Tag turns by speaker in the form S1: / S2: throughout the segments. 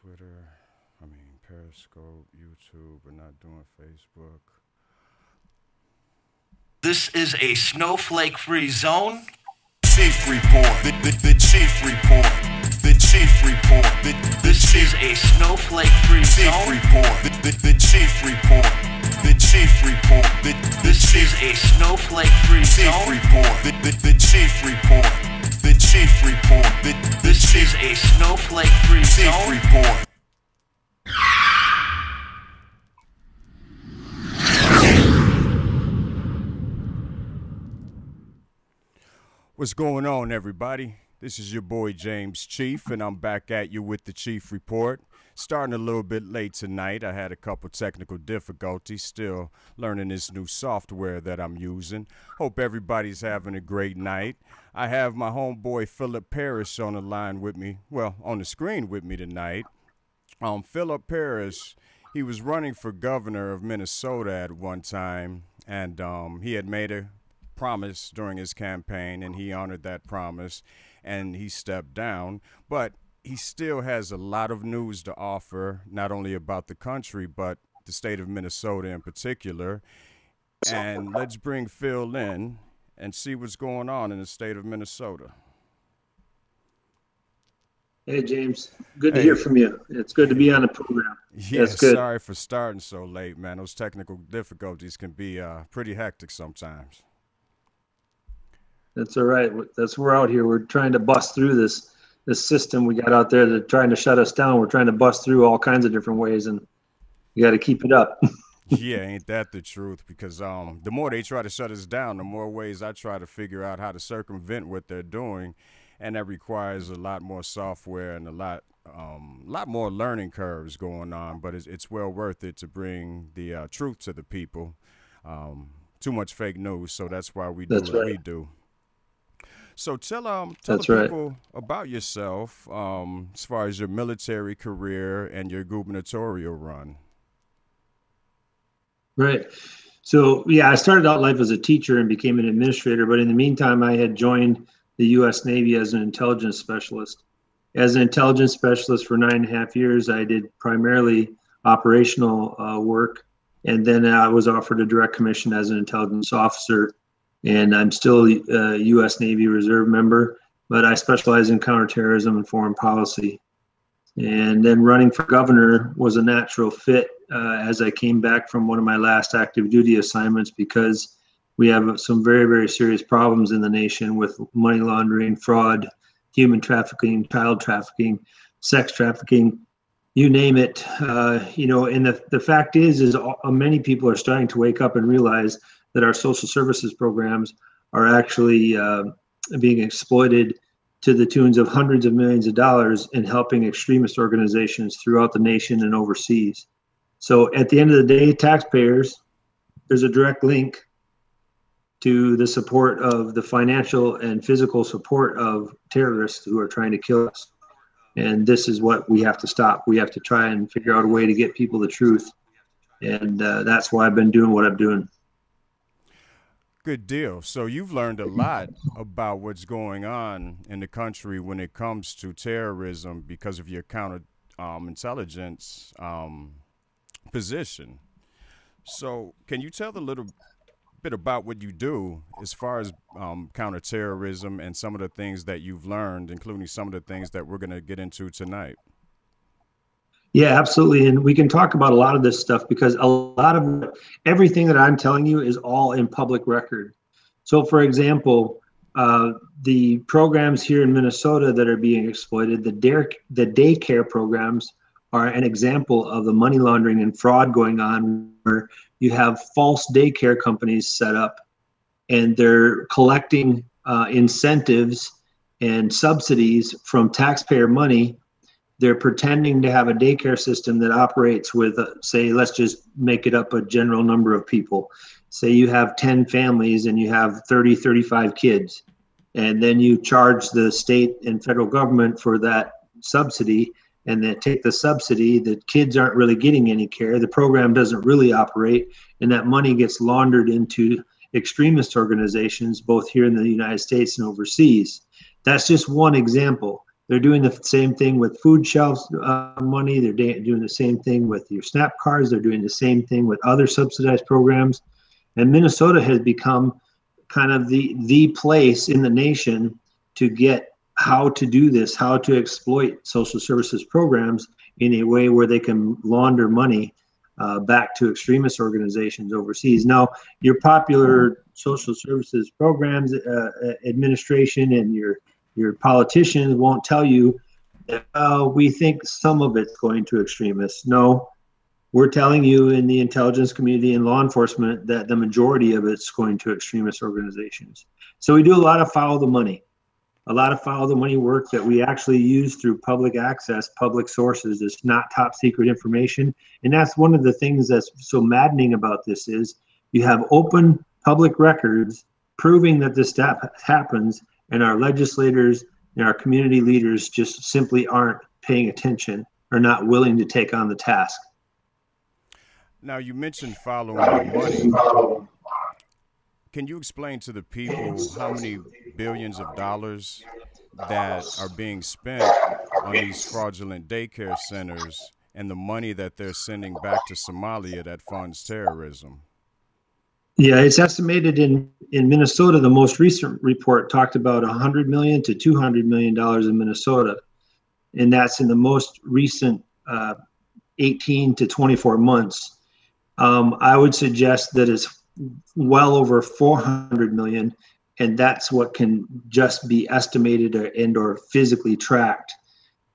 S1: Twitter. I mean, Periscope, YouTube, but not doing Facebook.
S2: This is a snowflake-free zone.
S3: Cheef report. The Cheef report. The Cheef report.
S2: This is a snowflake-free
S3: Cheef
S2: zone.
S3: report. The Cheef report. The Cheef report.
S2: This is a snowflake-free
S3: Cheef
S2: zone.
S3: report. The Cheef report. The Cheef report.
S2: This is a snowflake-free
S3: Cheef
S2: zone.
S3: report.
S1: What's going on, everybody? This is your boy James Cheef, and I'm back at you with the Cheef Report. Starting a little bit late tonight. I had a couple technical difficulties, still learning this new software that I'm using. Hope everybody's having a great night. I have my homeboy Philip Parrish on the line with me, well, on the screen with me tonight. Philip Parrish, he was running for governor of Minnesota at one time, and he had made a promise during his campaign, and he honored that promise, and he stepped down. But he still has a lot of news to offer, not only about the country, but the state of Minnesota in particular. And let's bring Phil in and see what's going on in the state of Minnesota.
S4: Hey, James. Good to
S1: Hey.
S4: hear from you. It's good to be on the program.
S1: Yeah,
S4: That's good.
S1: sorry for starting so late, man. Those technical difficulties can be pretty hectic sometimes.
S4: That's all right. That's we're out here. We're trying to bust through this system we got out there that's trying to shut us down. We're trying to bust through all kinds of different ways, and you got to keep it up.
S1: Yeah, ain't that the truth? Because the more they try to shut us down, the more ways I try to figure out how to circumvent what they're doing, and that requires a lot more software and a lot more learning curves going on. But it's well worth it to bring the truth to the people. Too much fake news, so that's why we do
S4: That's
S1: what
S4: right.
S1: we do. So tell
S4: That's
S1: the
S4: right.
S1: people about yourself, as far as your military career and your gubernatorial run.
S4: Right. So, yeah, I started out life as a teacher and became an administrator, but in the meantime, I had joined the U.S. Navy as an intelligence specialist. As an intelligence specialist for 9.5 years, I did primarily operational work, and then I was offered a direct commission as an intelligence officer, and I'm still a U.S. Navy Reserve member, but I specialize in counterterrorism and foreign policy. And then running for governor was a natural fit as I came back from one of my last active duty assignments, because we have some very, very serious problems in the nation with money laundering, fraud, human trafficking, child trafficking, sex trafficking, you name it. And the fact is many people are starting to wake up and realize that our social services programs are actually being exploited to the tunes of hundreds of millions of dollars in helping extremist organizations throughout the nation and overseas. So at the end of the day, taxpayers, there's a direct link to the support of the financial and physical support of terrorists who are trying to kill us. And this is what we have to stop. We have to try and figure out a way to get people the truth. And that's why I've been doing what I'm doing.
S1: Good deal. So you've learned a lot about what's going on in the country when it comes to terrorism because of your counter intelligence position. So can you tell a little bit about what you do as far as counterterrorism and some of the things that you've learned, including some of the things that we're going to get into tonight?
S4: Yeah, absolutely. And we can talk about a lot of this stuff because a lot of everything that I'm telling you is all in public record. So, for example, the programs here in Minnesota that are being exploited, the daycare programs are an example of the money laundering and fraud going on, where you have false daycare companies set up and they're collecting incentives and subsidies from taxpayer money. They're pretending to have a daycare system that operates with, say, let's just make it up a general number of people. Say you have 10 families and you have 30, 35 kids, and then you charge the state and federal government for that subsidy, and then take the subsidy. The kids aren't really getting any care. The program doesn't really operate, and that money gets laundered into extremist organizations, both here in the United States and overseas. That's just one example. They're doing the same thing with food shelves money. They're doing the same thing with your SNAP cards. They're doing the same thing with other subsidized programs. And Minnesota has become kind of the place in the nation to get how to do this, how to exploit social services programs in a way where they can launder money back to extremist organizations overseas. Now, your popular social services programs administration and your politicians won't tell you that, we think some of it's going to extremists. No, we're telling you in the intelligence community and law enforcement that the majority of it's going to extremist organizations. So we do a lot of follow the money. A lot of follow the money work that we actually use through public access, public sources. It's not top secret information. And that's one of the things that's so maddening about this is you have open public records proving that this stuff happens, and our legislators and our community leaders just simply aren't paying attention or not willing to take on the task.
S1: Now, you mentioned following the money. Can you explain to the people how many billions of dollars that are being spent on these fraudulent daycare centers and the money that they're sending back to Somalia that funds terrorism?
S4: Yeah, it's estimated in Minnesota. The most recent report talked about $100 million to $200 million in Minnesota, and that's in the most recent 18 to 24 months. I would suggest that it's well over 400 million, and that's what can just be estimated or physically tracked.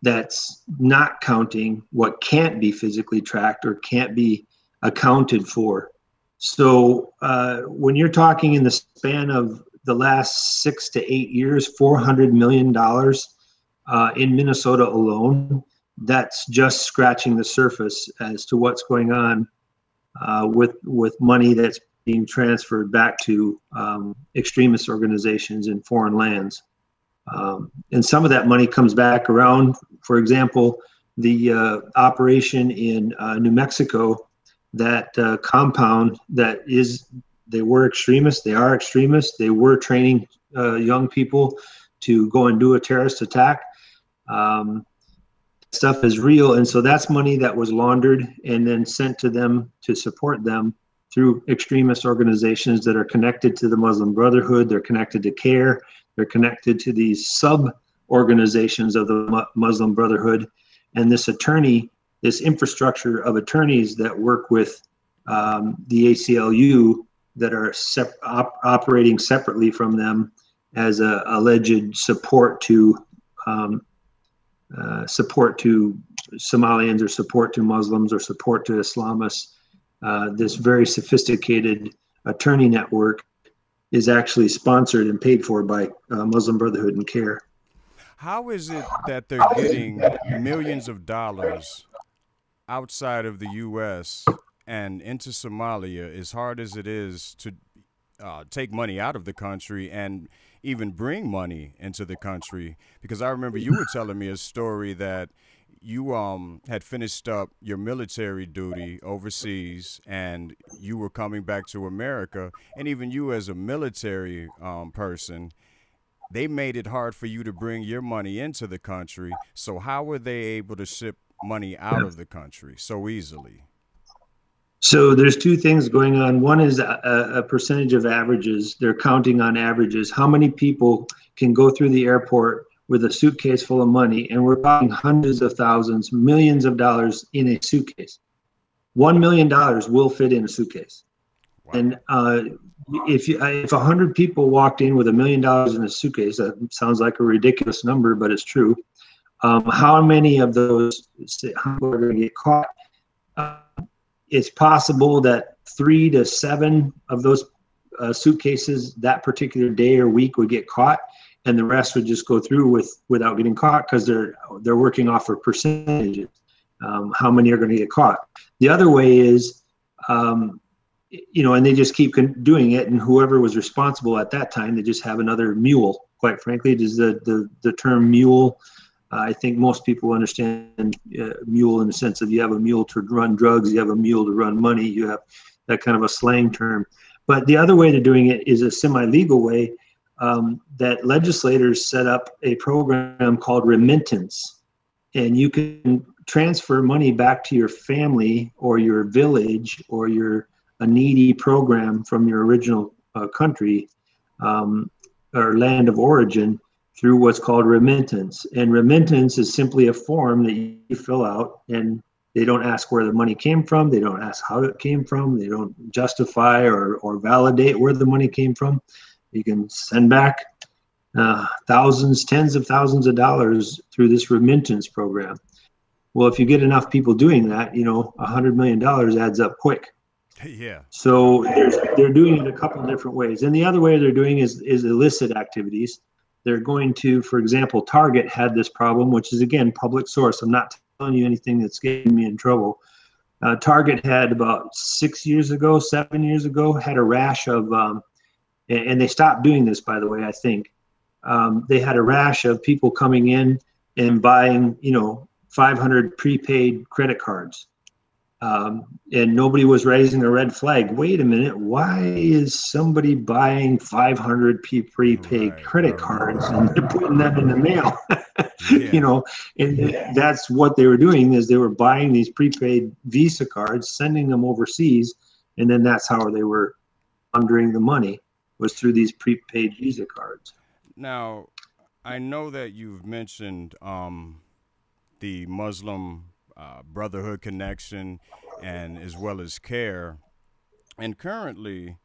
S4: That's not counting what can't be physically tracked or can't be accounted for. So when you're talking in the span of the last 6 to 8 years, $400 million in Minnesota alone, that's just scratching the surface as to what's going on with money that's being transferred back to extremist organizations in foreign lands. And some of that money comes back around. For example, the operation in New Mexico, that compound that is, they were extremists, they are extremists, they were training young people to go and do a terrorist attack. Stuff is real, and so that's money that was laundered and then sent to them to support them through extremist organizations that are connected to the Muslim Brotherhood. They're connected to CARE. They're connected to these sub-organizations of the Muslim Brotherhood. And this infrastructure of attorneys that work with the ACLU that are operating separately from them as a alleged support to Somalians or support to Muslims or support to Islamists. This very sophisticated attorney network is actually sponsored and paid for by Muslim Brotherhood and CARE.
S1: How is it that they're getting millions of dollars outside of the U.S. and into Somalia, as hard as it is to take money out of the country and even bring money into the country? Because I remember you were telling me a story that you had finished up your military duty overseas and you were coming back to America, and even you as a military person, they made it hard for you to bring your money into the country. So how were they able to ship money out of the country so easily?
S4: So there's two things going on. One is a percentage of averages. They're counting on averages. How many people can go through the airport with a suitcase full of money? And we're talking hundreds of thousands, millions of dollars in a suitcase. $1 million will fit in a suitcase. Wow. And if 100 people walked in with $1 million in a suitcase, that sounds like a ridiculous number, but it's true. How many of those are going to get caught? It's possible that 3 to 7 of those suitcases that particular day or week would get caught, and the rest would just go through without getting caught because they're working off of percentages. How many are going to get caught? The other way is, and they just keep doing it, and whoever was responsible at that time, they just have another mule. Quite frankly, it is the term mule. I think most people understand mule in the sense of you have a mule to run drugs, you have a mule to run money, you have that kind of a slang term. But the other way to doing it is a semi-legal way. that legislators set up a program called remittance, and you can transfer money back to your family or your village or a needy program from your original country or land of origin through what's called remittance. And remittance is simply a form that you fill out, and they don't ask where the money came from. They don't ask how it came from. They don't justify or validate where the money came from. You can send back thousands, tens of thousands of dollars through this remittance program. Well, if you get enough people doing that, $100 million adds up quick.
S1: Yeah.
S4: So they're doing it a couple of different ways. And the other way they're doing is illicit activities. They're going to, for example, Target had this problem, which is, again, public source. I'm not telling you anything that's getting me in trouble. Target had about 7 years ago, had a rash of, and they stopped doing this, by the way, I think. They had a rash of people coming in and buying, 500 prepaid credit cards. And nobody was raising a red flag. Wait a minute, why is somebody buying 500 prepaid credit cards and they're putting them in the mail?
S1: Yeah.
S4: And that's what they were doing, is they were buying these prepaid Visa cards, sending them overseas, and then that's how they were laundering the money, was through these prepaid Visa cards.
S1: Now, I know that you've mentioned the Muslim Brotherhood connection, and as well as CARE. And currently,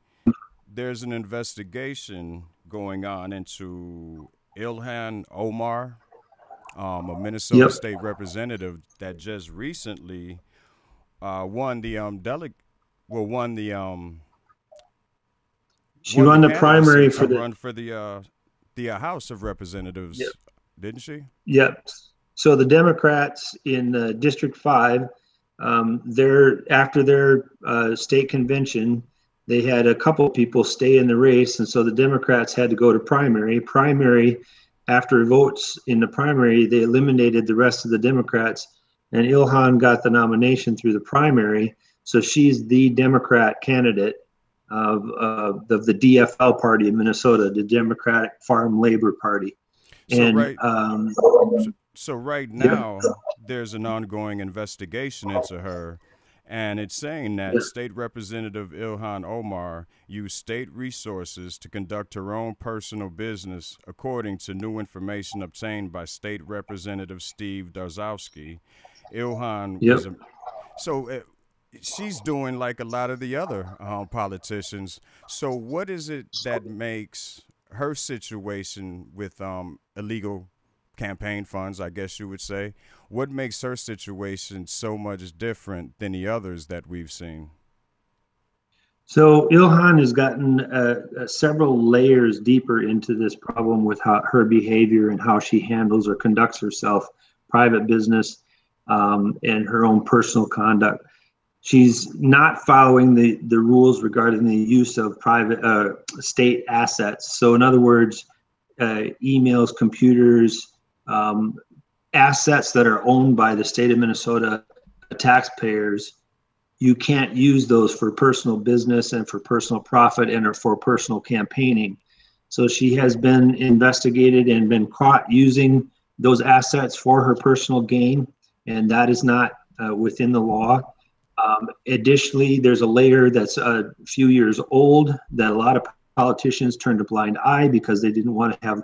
S1: there's an investigation going on into Ilhan Omar, a Minnesota state representative that just recently won the
S4: She won the primary for
S1: the House of Representatives, didn't she?
S4: Yep. So the Democrats in District 5, after their state convention, they had a couple people stay in the race, and so the Democrats had to go to primary. After votes in the primary, they eliminated the rest of the Democrats, and Ilhan got the nomination through the primary. So she's the Democrat candidate of the DFL party in Minnesota, the Democratic Farm Labor Party.
S1: So right now, there's an ongoing investigation into her, and it's saying that State Representative Ilhan Omar used state resources to conduct her own personal business, according to new information obtained by State Representative Steve Darzowski. Ilhan was she's doing like a lot of the other politicians. So what is it that makes her situation with illegal campaign funds, I guess you would say, what makes her situation so much different than the others that we've seen?
S4: So Ilhan has gotten several layers deeper into this problem with her behavior and how she handles or conducts herself, private business, and her own personal conduct. She's not following the rules regarding the use of private state assets. So in other words, emails, computers, assets that are owned by the state of Minnesota taxpayers, you can't use those for personal business and for personal profit and or for personal campaigning. So she has been investigated and been caught using those assets for her personal gain, and that is not within the law. Additionally, there's a layer that's a few years old that a lot of politicians turned a blind eye because they didn't want to have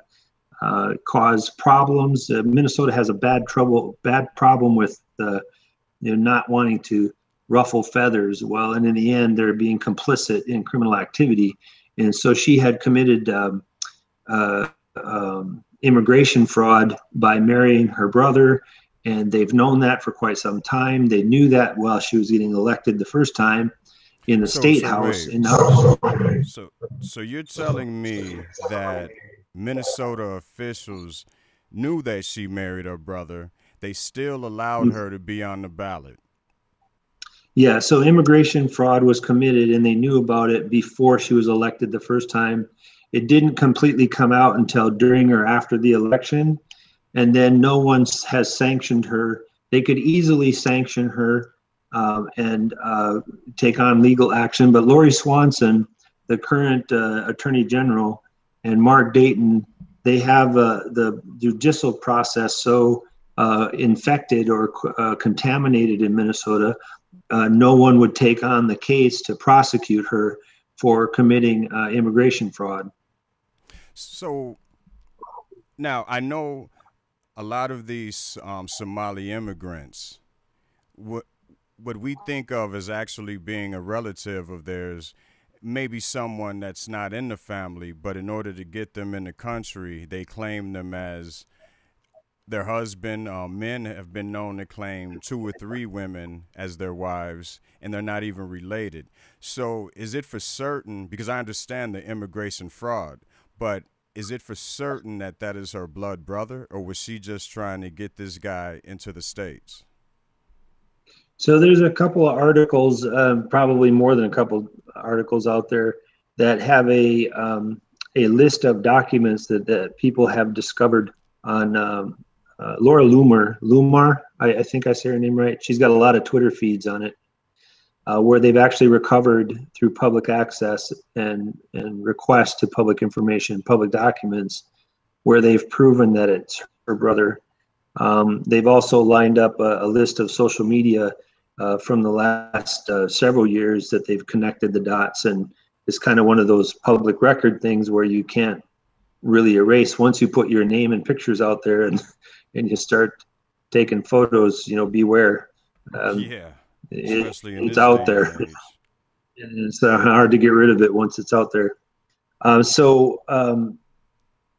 S4: cause problems. Minnesota has a bad problem with not wanting to ruffle feathers. Well, and in the end, they're being complicit in criminal activity. And so she had committed immigration fraud by marrying her brother, and they've known that for quite some time. They knew that while she was getting elected the first time in the state house.
S1: So you're telling me that Minnesota officials knew that she married her brother, they still allowed her to be on the ballot?
S4: Yeah, so immigration fraud was committed, and they knew about it before she was elected the first time. It didn't completely come out until during or after the election, and then no one has sanctioned her. They could easily sanction her and take on legal action, but Lori Swanson, the current Attorney General, and Mark Dayton, they have the judicial process so infected or contaminated in Minnesota, no one would take on the case to prosecute her for committing immigration fraud.
S1: So now I know a lot of these Somali immigrants, what we think of as actually being a relative of theirs, maybe someone that's not in the family, but in order to get them in the country, they claim them as their husband. Men have been known to claim 2 or 3 women as their wives, and they're not even related. So is it for certain, because I understand the immigration fraud, but is it for certain that that is her blood brother, or was she just trying to get this guy into the States?
S4: So there's a couple of articles, probably more than a couple articles out there that have a list of documents that people have discovered on Laura Lumar. I think I say her name right. She's got a lot of Twitter feeds on it, where they've actually recovered through public access and requests to public information, public documents, where they've proven that it's her brother. They've also lined up a list of social media from the last several years that they've connected the dots, and it's kind of one of those public record things where you can't really erase once you put your name and pictures out there, and you start taking photos. Beware.
S1: Yeah, especially in
S4: It's
S1: this
S4: out
S1: day
S4: there.
S1: and age.
S4: And it's hard to get rid of it once it's out there. And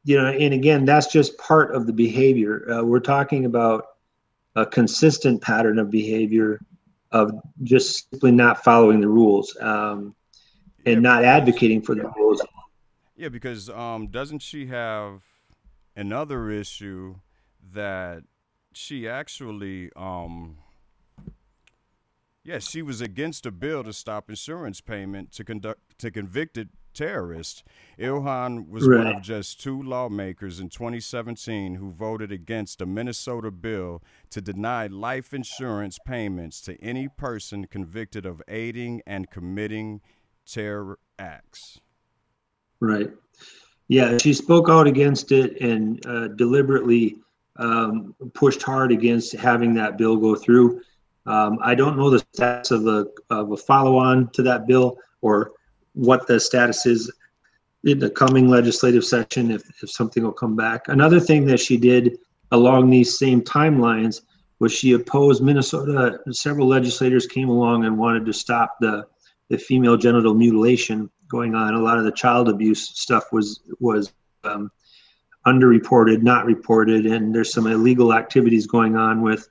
S4: again, that's just part of the behavior. We're talking about a consistent pattern of behavior of just simply not following the rules, and not advocating for the rules.
S1: Yeah, because doesn't she have another issue that she actually she was against a bill to stop insurance payment to convicted terrorists. Ilhan was one of just 2 lawmakers in 2017 who voted against a Minnesota bill to deny life insurance payments to any person convicted of aiding and committing terror acts.
S4: Right. Yeah, she spoke out against it and deliberately pushed hard against having that bill go through. I don't know the status of a follow-on to that bill, or what the status is in the coming legislative session, if something will come back. Another thing that she did along these same timelines was she opposed Minnesota. Several legislators came along and wanted to stop the female genital mutilation going on. A lot of the child abuse stuff was underreported, not reported, and there's some illegal activities going on with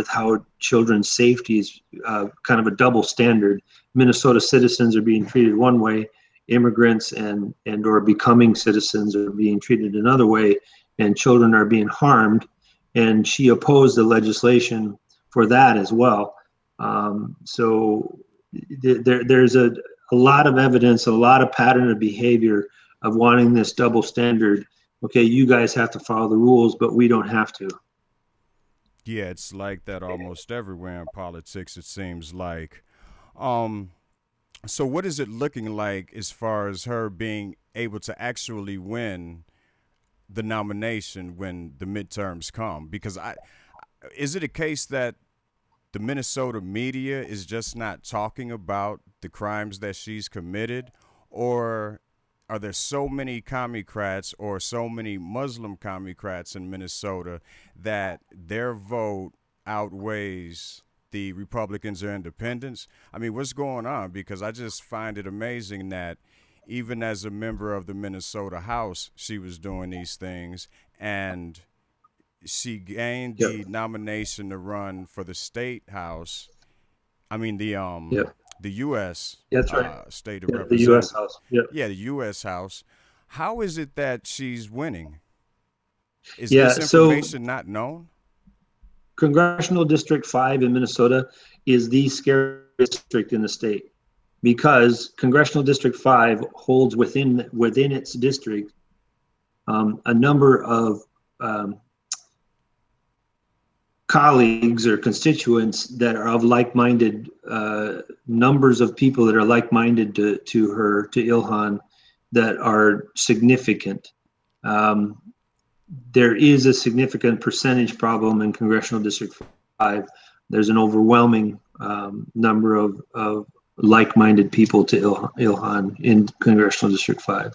S4: how children's safety is kind of a double standard. Minnesota citizens are being treated one way, immigrants and or becoming citizens are being treated another way, and children are being harmed. And she opposed the legislation for that as well. So there's a lot of evidence, a lot of pattern of behavior of wanting this double standard. Okay, you guys have to follow the rules, but we don't have to.
S1: Yeah, it's like that almost everywhere in politics, it seems like. So what is it looking like as far as her being able to actually win the nomination when the midterms come? Because is it a case that the Minnesota media is just not talking about the crimes that she's committed, or are there so many commie-crats or so many Muslim commie-crats in Minnesota that their vote outweighs the Republicans or independents? I mean, what's going on? Because I just find it amazing that even as a member of the Minnesota House, she was doing these things, and she gained the nomination to run for the state house. I mean, the U.S.
S4: That's right.
S1: State of
S4: the U.S. House.
S1: Yeah, the U.S. House. How is it that she's winning? Is this information not known?
S4: Congressional District 5 in Minnesota is the scariest district in the state, because Congressional District 5 holds within its district a number of colleagues or constituents that are of like-minded, numbers of people that are like-minded to Ilhan, that are significant. There is a significant percentage problem in Congressional District 5. There's an overwhelming number of like-minded people to Ilhan in Congressional District 5.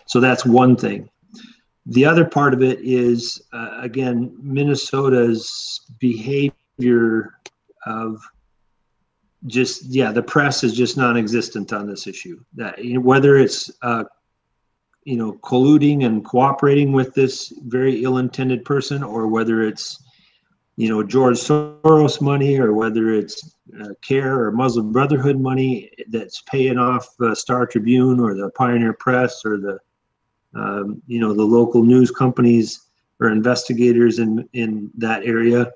S4: So that's one thing. The other part of it is, again, Minnesota's behavior of just, the press is just non-existent on this issue. That, whether it's colluding and cooperating with this very ill-intended person, or whether it's George Soros money, or whether it's CARE or Muslim Brotherhood money that's paying off the Star Tribune or the Pioneer Press or the the local news companies or investigators in that area.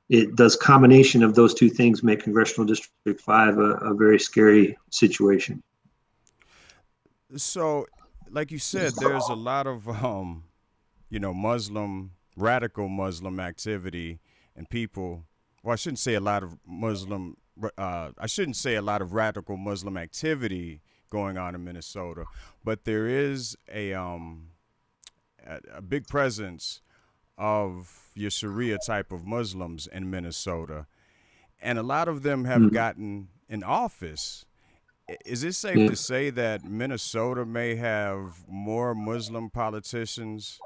S4: It does combination of those two things make Congressional District 5 a very scary situation.
S1: So, like you said, there's a lot of radical Muslim activity and people. Well, I shouldn't say a lot of radical Muslim activity going on in Minnesota, but there is a big presence of your Sharia type of Muslims in Minnesota, and a lot of them have gotten in office. Is it safe to say that Minnesota may have more Muslim politicians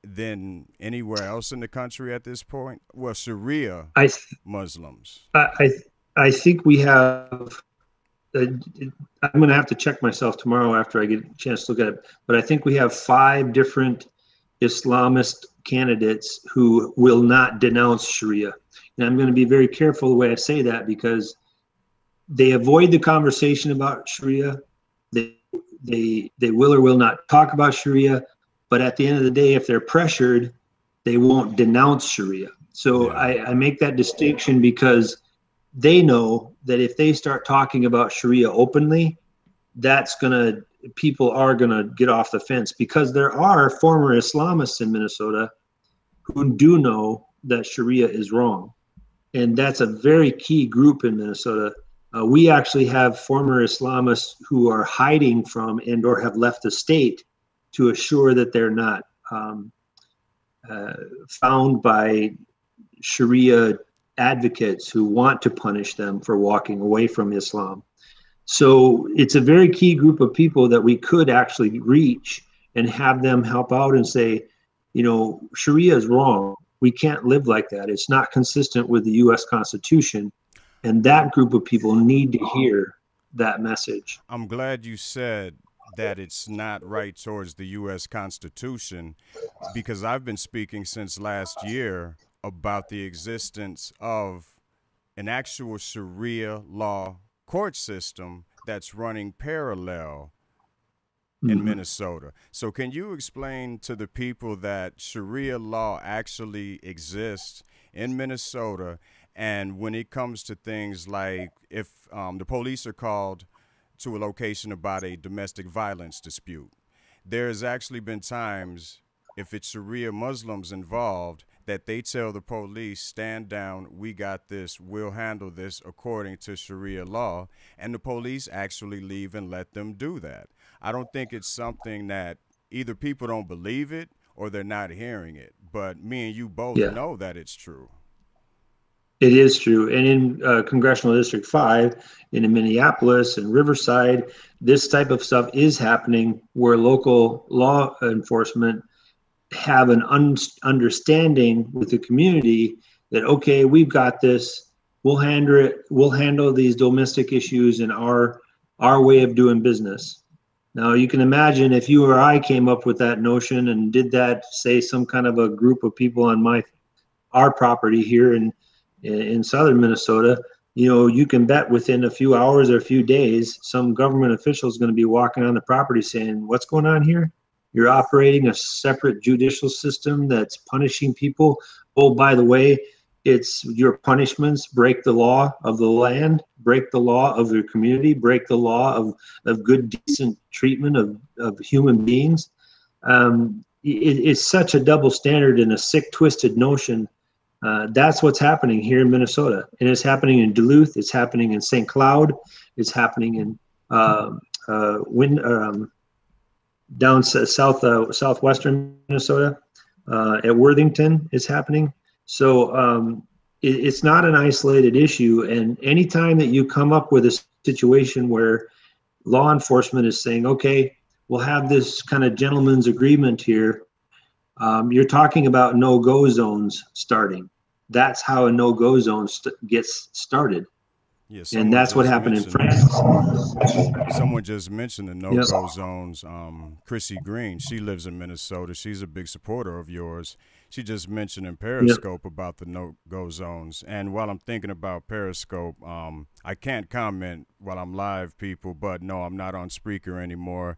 S1: than anywhere else in the country at this point? Well, Sharia Muslims.
S4: I think we have. I'm going to have to check myself tomorrow after I get a chance to look at it. But I think we have 5 different Islamist candidates who will not denounce Sharia. And I'm going to be very careful the way I say that, because they avoid the conversation about Sharia. They will or will not talk about Sharia. But at the end of the day, if they're pressured, they won't denounce Sharia. So I make that distinction because they know that if they start talking about Sharia openly, people are gonna get off the fence, because there are former Islamists in Minnesota who do know that Sharia is wrong. And that's a very key group in Minnesota. We actually have former Islamists who are hiding from and or have left the state to assure that they're not found by Sharia advocates who want to punish them for walking away from Islam. So it's a very key group of people that we could actually reach and have them help out and say, Sharia is wrong. We can't live like that. It's not consistent with the U.S. Constitution. And that group of people need to hear that message.
S1: I'm glad you said that it's not right towards the U.S. Constitution, because I've been speaking since last year about the existence of an actual Sharia law court system that's running parallel in Minnesota. So can you explain to the people that Sharia law actually exists in Minnesota, and when it comes to things like if the police are called to a location about a domestic violence dispute, there's actually been times, if it's Sharia Muslims involved, that they tell the police, stand down, we got this, we'll handle this according to Sharia law, and the police actually leave and let them do that. I don't think it's something that either people don't believe it or they're not hearing it, but me and you both know that it's true.
S4: It is true. And in Congressional District 5, in Minneapolis and Riverside, this type of stuff is happening, where local law enforcement have an understanding with the community that, okay, we've got this, we'll handle these domestic issues in our way of doing business. Now you can imagine if you or I came up with that notion and did that, say some kind of a group of people on our property here in southern Minnesota, you can bet within a few hours or a few days, some government official is going to be walking on the property saying, what's going on here? You're operating a separate judicial system that's punishing people. Oh, by the way, it's your punishments break the law of the land, break the law of your community, break the law of good, decent treatment of human beings. It's such a double standard and a sick, twisted notion. That's what's happening here in Minnesota. And it's happening in Duluth. It's happening in St. Cloud. It's happening in down southwestern Minnesota, at Worthington is happening. So it's not an isolated issue. And anytime that you come up with a situation where law enforcement is saying, okay, we'll have this kind of gentleman's agreement here, you're talking about no-go zones starting. That's how a no-go zone gets started.
S1: Yeah,
S4: And that's what happened in France.
S1: Someone just mentioned the no-go
S4: Yep.
S1: zones. Chrissy Green, she lives in Minnesota. She's a big supporter of yours. She just mentioned in
S4: Yep.
S1: Periscope about the no-go zones. And while I'm thinking about Periscope, I can't comment while I'm live, people. But no, I'm not on Spreaker anymore.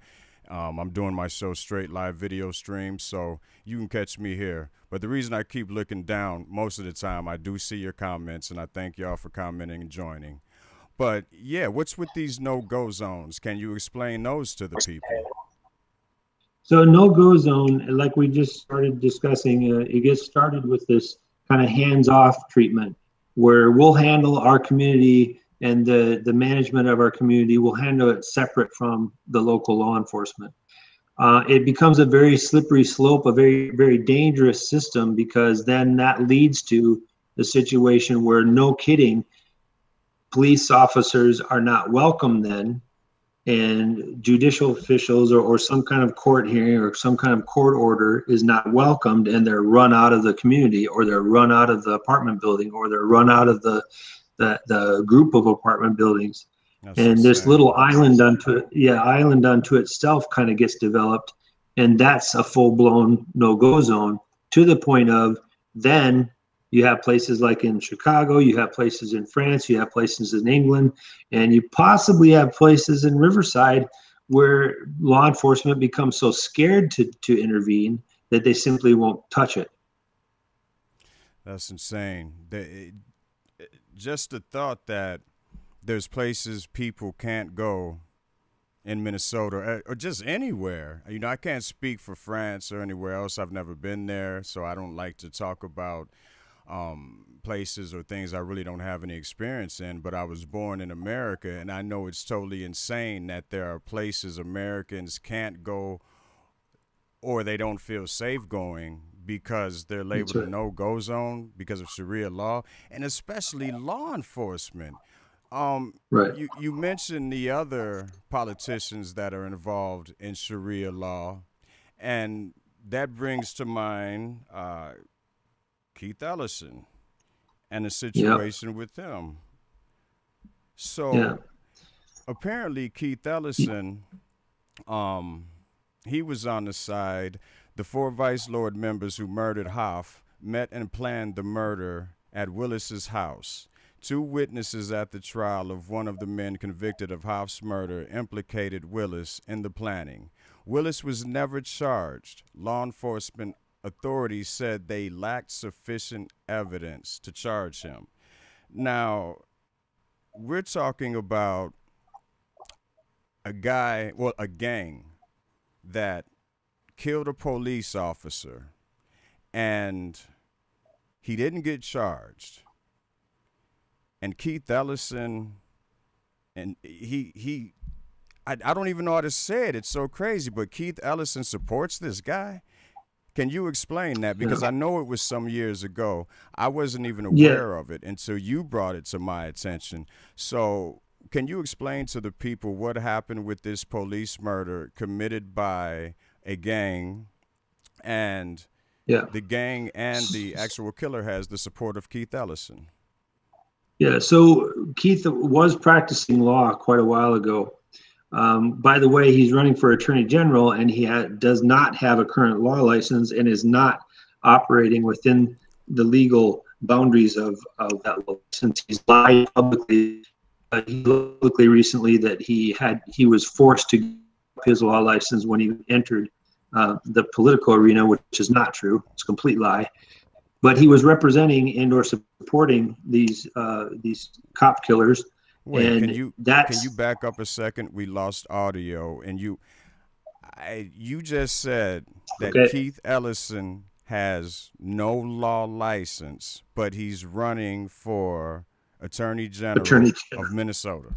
S1: I'm doing my show straight live video stream, so you can catch me here. But the reason I keep looking down most of the time, I do see your comments, and I thank y'all for commenting and joining. But yeah, what's with these no-go zones? Can you explain those to the people?
S4: So no-go zone, like we just started discussing, it gets started with this kind of hands-off treatment where we'll handle our community and the management of our community will handle it separate from the local law enforcement. It becomes a very slippery slope, a very, very dangerous system, because then that leads to the situation where, no kidding, police officers are not welcome then, and judicial officials or some kind of court hearing or some kind of court order is not welcomed, and they're run out of the community, or they're run out of the apartment building, or they're run out of the group of apartment buildings.
S1: That's
S4: And this
S1: insane.
S4: little island unto itself kind of gets developed, and that's a full-blown no-go zone, to the point of then you have places like in Chicago, you have places in France, you have places in England, and you possibly have places in Riverside where law enforcement becomes so scared to intervene that they simply won't touch it.
S1: That's insane. Just the thought that there's places people can't go in Minnesota or just anywhere. You know, I can't speak for France or anywhere else. I've never been there, so I don't like to talk about places or things I really don't have any experience in. But I was born in America, and I know it's totally insane that there are places Americans can't go or they don't feel safe going because they're
S4: That's
S1: labeled a
S4: right.
S1: no-go zone because of Sharia law, and especially law enforcement.
S4: Right.
S1: You mentioned the other politicians that are involved in Sharia law, and that brings to mind Keith Ellison and the
S4: Yeah.
S1: situation with him.
S4: Yeah.
S1: So apparently, Keith Ellison, um, he was on the side. The four Vice Lord members who murdered Hoff met and planned the murder at Willis's house. Two witnesses at the trial of one of the men convicted of Hoff's murder implicated Willis in the planning. Willis was never charged. Law enforcement authorities said they lacked sufficient evidence to charge him. Now, we're talking about a gang that killed a police officer, and he didn't get charged. And Keith Ellison, and I don't even know how to say it. It's so crazy, but Keith Ellison supports this guy. Can you explain that? Because
S4: Yeah.
S1: I know it was some years ago. I wasn't even
S4: Yeah.
S1: aware of it until you brought it to my attention. So, can you explain to the people what happened with this police murder committed by a gang, and
S4: Yeah.
S1: the gang and the actual killer has the support of Keith Ellison?
S4: Yeah, so Keith was practicing law quite a while ago. By the way, he's running for attorney general, and he does not have a current law license and is not operating within the legal boundaries of that license. He's lied publicly. He publicly recently that he was forced to give up his law license when he entered the political arena, which is not true. It's a complete lie. But he was representing and or supporting these cop killers,
S1: Wait,
S4: and
S1: can you
S4: that's
S1: back up a second? We lost audio, and you just said that
S4: okay.
S1: Keith Ellison has no law license, but he's running for Attorney
S4: Attorney
S1: General of Minnesota.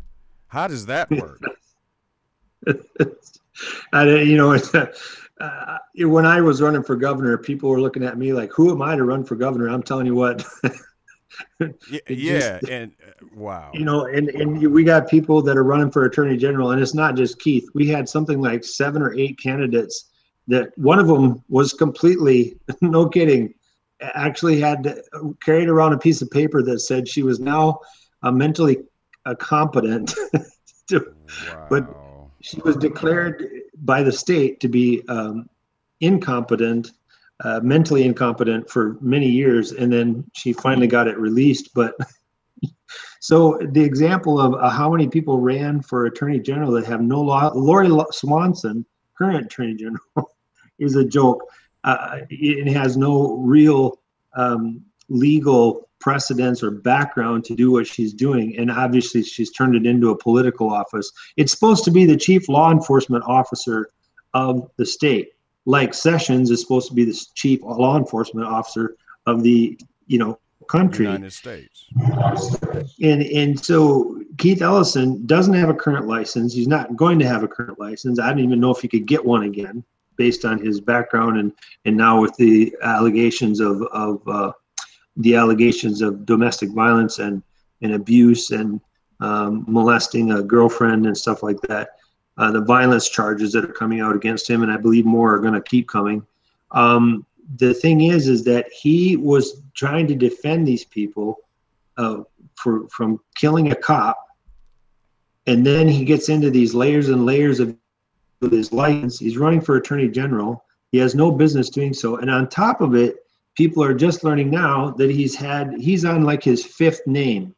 S1: How does that work?
S4: general. When I was running for governor, people were looking at me like, "Who am I to run for governor?" I'm telling you what,
S1: Yeah,
S4: it just,
S1: yeah, and wow.
S4: and we got people that are running for attorney general, and it's not just Keith. We had something like 7 or 8 candidates that one of them was completely, no kidding, actually had carried around a piece of paper that said she was now mentally competent, but
S1: Wow.
S4: she was declared by the state to be incompetent, mentally incompetent for many years, and then she finally got it released. But so the example of how many people ran for attorney general that have no law, Lori Swanson, current attorney general, is a joke. It has no real legal precedence or background to do what she's doing. And obviously, she's turned it into a political office. It's supposed to be the chief law enforcement officer of the state. Like Sessions is supposed to be the chief law enforcement officer of the country.
S1: United States.
S4: And so Keith Ellison doesn't have a current license. He's not going to have a current license. I don't even know if he could get one again based on his background and now with the allegations of domestic violence and abuse and molesting a girlfriend and stuff like that. The violence charges that are coming out against him, and I believe more are going to keep coming. The thing is that he was trying to defend these people from killing a cop, and then he gets into these layers and layers of with his license. He's running for attorney general. He has no business doing so, and on top of it, people are just learning now that he's on like his fifth name,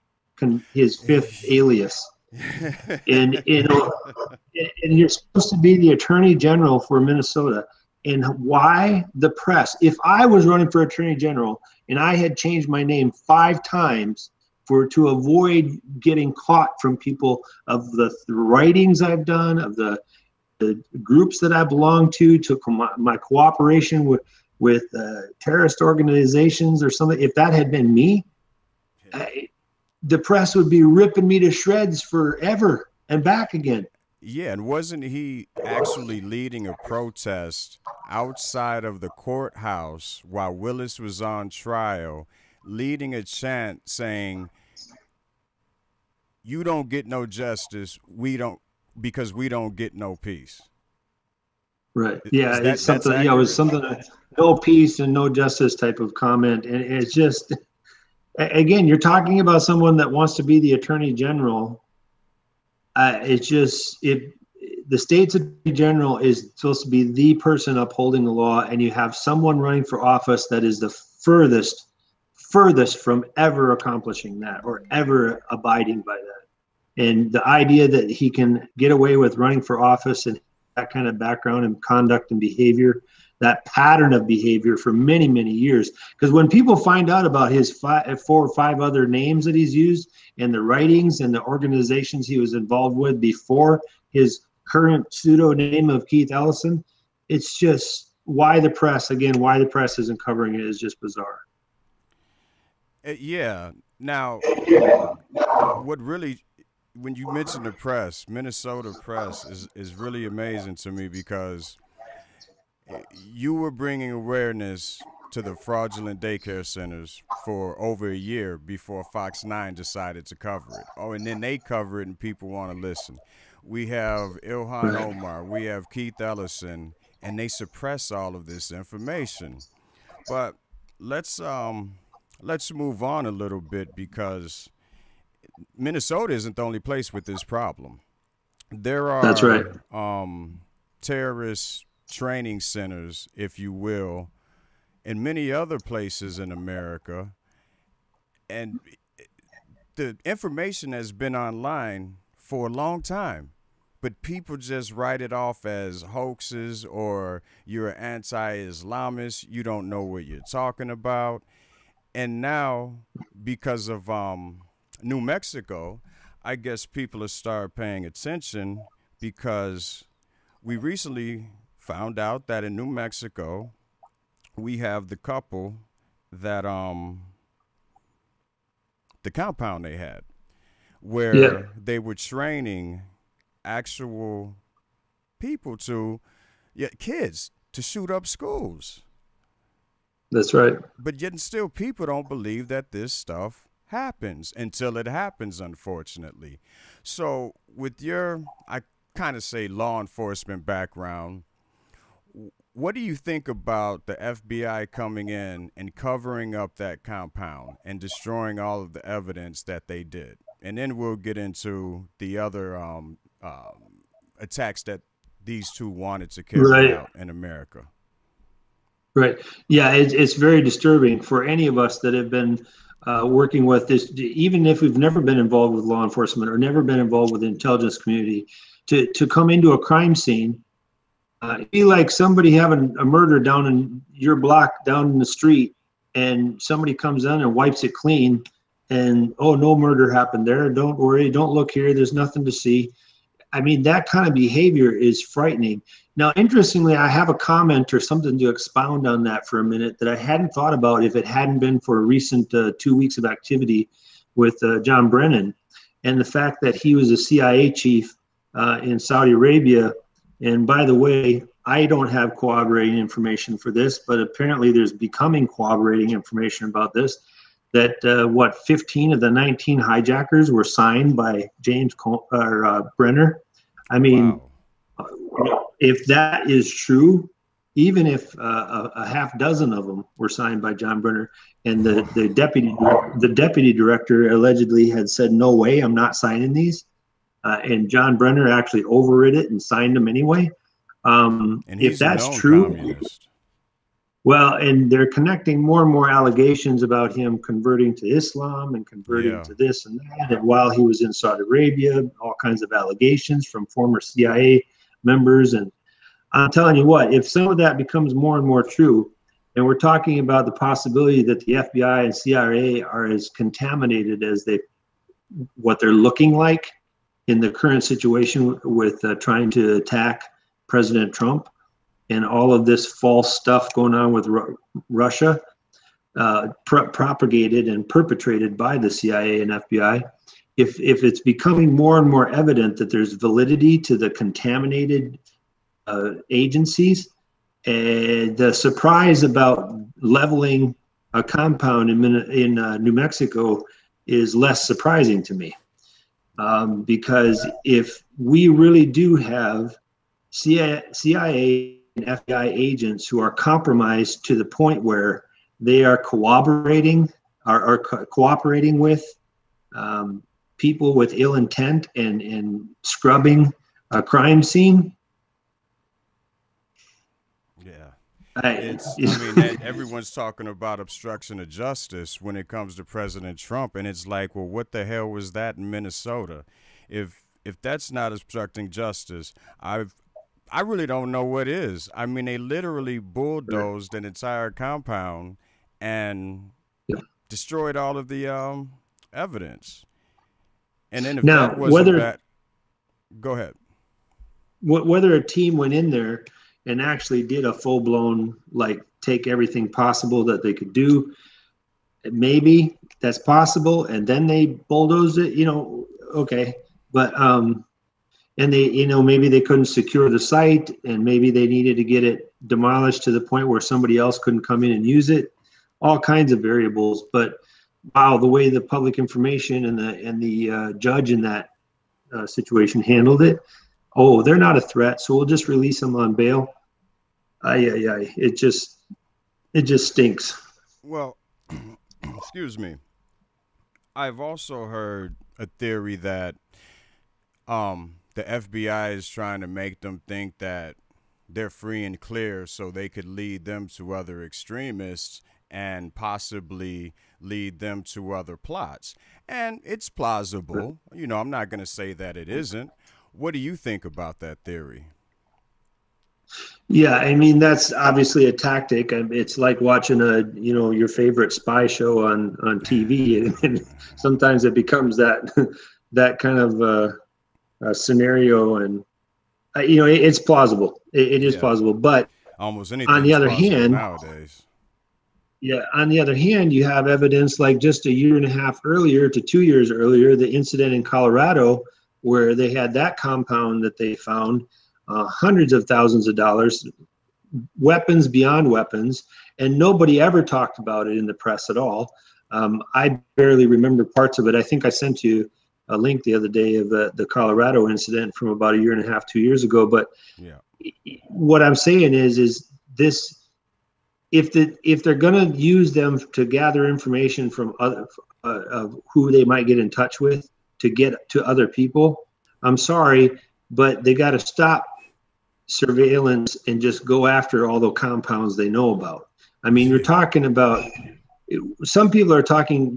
S4: his fifth alias, and and you're supposed to be the attorney general for Minnesota. And why the press? If I was running for attorney general and I had changed my name 5 times to avoid getting caught from people of the writings I've done, of the groups that I belong to my cooperation with terrorist organizations or something, if that had been me, the press would be ripping me to shreds forever and back again.
S1: Yeah, and wasn't he actually leading a protest outside of the courthouse while Willis was on trial, leading a chant saying, "You don't get no justice, we don't, because we don't get no peace."
S4: Right. Yeah,
S1: Is
S4: it's
S1: that that's
S4: something. Yeah, it was
S1: accurate?
S4: something. No peace and no justice type of comment, and it's just, again, you're talking about someone that wants to be the attorney general. It's just the state's attorney general is supposed to be the person upholding the law, and you have someone running for office that is the furthest from ever accomplishing that or ever abiding by that. And the idea that he can get away with running for office and that kind of background and conduct and behavior, that pattern of behavior for many, many years. Because when people find out about his 4 or 5 other names that he's used and the writings and the organizations he was involved with before his current pseudonym of Keith Ellison, it's just why the press isn't covering it is just bizarre.
S1: Yeah. Now, what really, when you mention the press, Minnesota press is really amazing to me because you were bringing awareness to the fraudulent daycare centers for over a year before Fox 9 decided to cover it. Oh, and then they cover it and people want to listen. We have Ilhan
S4: Right.
S1: Omar, we have Keith Ellison, and they suppress all of this information. But let's um let's move on a little bit because Minnesota isn't the only place with this problem. There
S4: That's right.
S1: are terrorist training centers, if you will, in many other places in America, and the information has been online for a long time. But people just write it off as hoaxes or you're an anti Islamist, you don't know what you're talking about. And now, because of New Mexico, I guess people have started paying attention because we recently found out that in New Mexico, we have the couple that the compound they had
S4: Yeah.
S1: where they were training actual people to, yeah, kids to shoot up schools.
S4: That's right.
S1: But yet and still people don't believe that this stuff happens until it happens, unfortunately. So with your, I kind of say, law enforcement background, what do you think about the FBI coming in and covering up that compound and destroying all of the evidence that they did? And then we'll get into the other attacks that these two wanted to carry
S4: Right.
S1: out in America.
S4: Right. Yeah, it's very disturbing for any of us that have been working with this, even if we've never been involved with law enforcement or never been involved with the intelligence community, to come into a crime scene. It'd be like somebody having a murder down in your block, down in the street, and somebody comes in and wipes it clean, and oh, no murder happened there. Don't worry. Don't look here. There's nothing to see. I mean, that kind of behavior is frightening. Now, interestingly, I have a comment or something to expound on that for a minute that I hadn't thought about if it hadn't been for a recent 2 weeks of activity with John Brennan and the fact that he was a CIA chief in Saudi Arabia. And by the way, I don't have corroborating information for this, but apparently there's becoming corroborating information about this, that 15 of the 19 hijackers were signed by Brenner. I mean,
S1: Wow.
S4: if that is true, even if a half dozen of them were signed by John Brenner, and the deputy director allegedly had said, "No way, I'm not signing these," and John Brenner actually overrid it and signed them anyway.
S1: And
S4: If
S1: he's a
S4: that's
S1: known
S4: true,
S1: communist.
S4: well, and they're connecting more and more allegations about him converting to Islam and converting
S1: Yeah.
S4: to this and that. And while he was in Saudi Arabia, all kinds of allegations from former CIA members. And I'm telling you what, if some of that becomes more and more true, and we're talking about the possibility that the FBI and CIA are as contaminated as what they're looking like in the current situation with trying to attack President Trump, and all of this false stuff going on with Russia, propagated and perpetrated by the CIA and FBI, if it's becoming more and more evident that there's validity to the contaminated agencies, and the surprise about leveling a compound in New Mexico is less surprising to me, because if we really do have CIA and FBI agents who are compromised to the point where they are cooperating with people with ill intent and scrubbing a crime scene.
S1: Yeah.
S4: I
S1: mean, everyone's talking about obstruction of justice when it comes to President Trump, and it's like, well, what the hell was that in Minnesota? If that's not obstructing justice, I really don't know what is. I mean, they literally bulldozed an entire compound and destroyed all of the evidence. And then if
S4: now,
S1: that wasn't bad, go ahead.
S4: Whether a team went in there and actually did a full-blown, like, take everything possible that they could do, maybe that's possible, and then they bulldozed it, okay. But and they, maybe they couldn't secure the site, and maybe they needed to get it demolished to the point where somebody else couldn't come in and use it. All kinds of variables. But wow, the way the public information and the judge in that situation handled it. Oh, they're not a threat, so we'll just release them on bail. It just stinks.
S1: Well, excuse me. I've also heard a theory that the FBI is trying to make them think that they're free and clear so they could lead them to other extremists and possibly lead them to other plots. And it's plausible. I'm not going to say that it isn't. What do you think about that theory?
S4: Yeah, I mean, that's obviously a tactic. It's like watching your favorite spy show on TV, and sometimes it becomes that kind of scenario, and it's plausible. It is plausible, but
S1: almost anything
S4: on the other hand,
S1: nowadays.
S4: Yeah, on the other hand, you have evidence like just a year and a half earlier to 2 years earlier, the incident in Colorado where they had that compound that they found. hundreds of thousands of dollars, weapons beyond weapons, and nobody ever talked about it in the press at all. I barely remember parts of it. I think I sent you a link the other day of the Colorado incident from about a year and a half, 2 years ago. But
S1: Yeah.
S4: what I'm saying is this: if they're going to use them to gather information from other who they might get in touch with to get to other people, I'm sorry, but they got to stop surveillance and just go after all the compounds they know about. I mean, you're talking about, some people are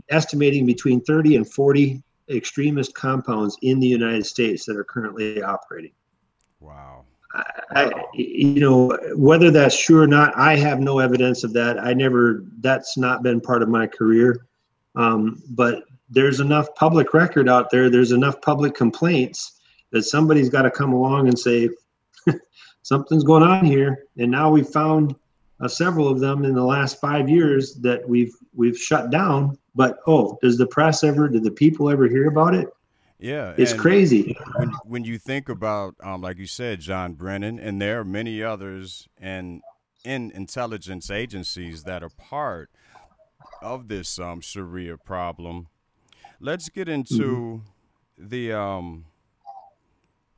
S4: estimating between 30 and 40 extremist compounds in the United States that are currently operating.
S1: Wow.
S4: Whether that's true or not, I have no evidence of that. That's not been part of my career. But there's enough public record out there. There's enough public complaints that somebody's got to come along and say, something's going on here. And now we've found several of them in the last 5 years that we've shut down. But does the press ever? Do the people ever hear about it?
S1: Yeah,
S4: it's crazy.
S1: When you think about, like you said, John Brennan, and there are many others in intelligence agencies that are part of this Sharia problem. Let's get into the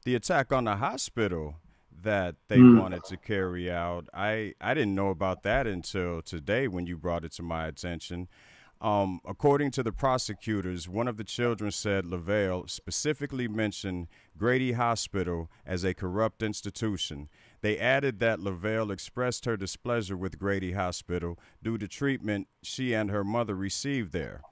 S1: attack on the hospital that they wanted to carry out. I didn't know about that until today when you brought it to my attention. According to the prosecutors, one of the children said LaVale specifically mentioned Grady Hospital as a corrupt institution. They added that LaVale expressed her displeasure with Grady Hospital due to treatment she and her mother received there.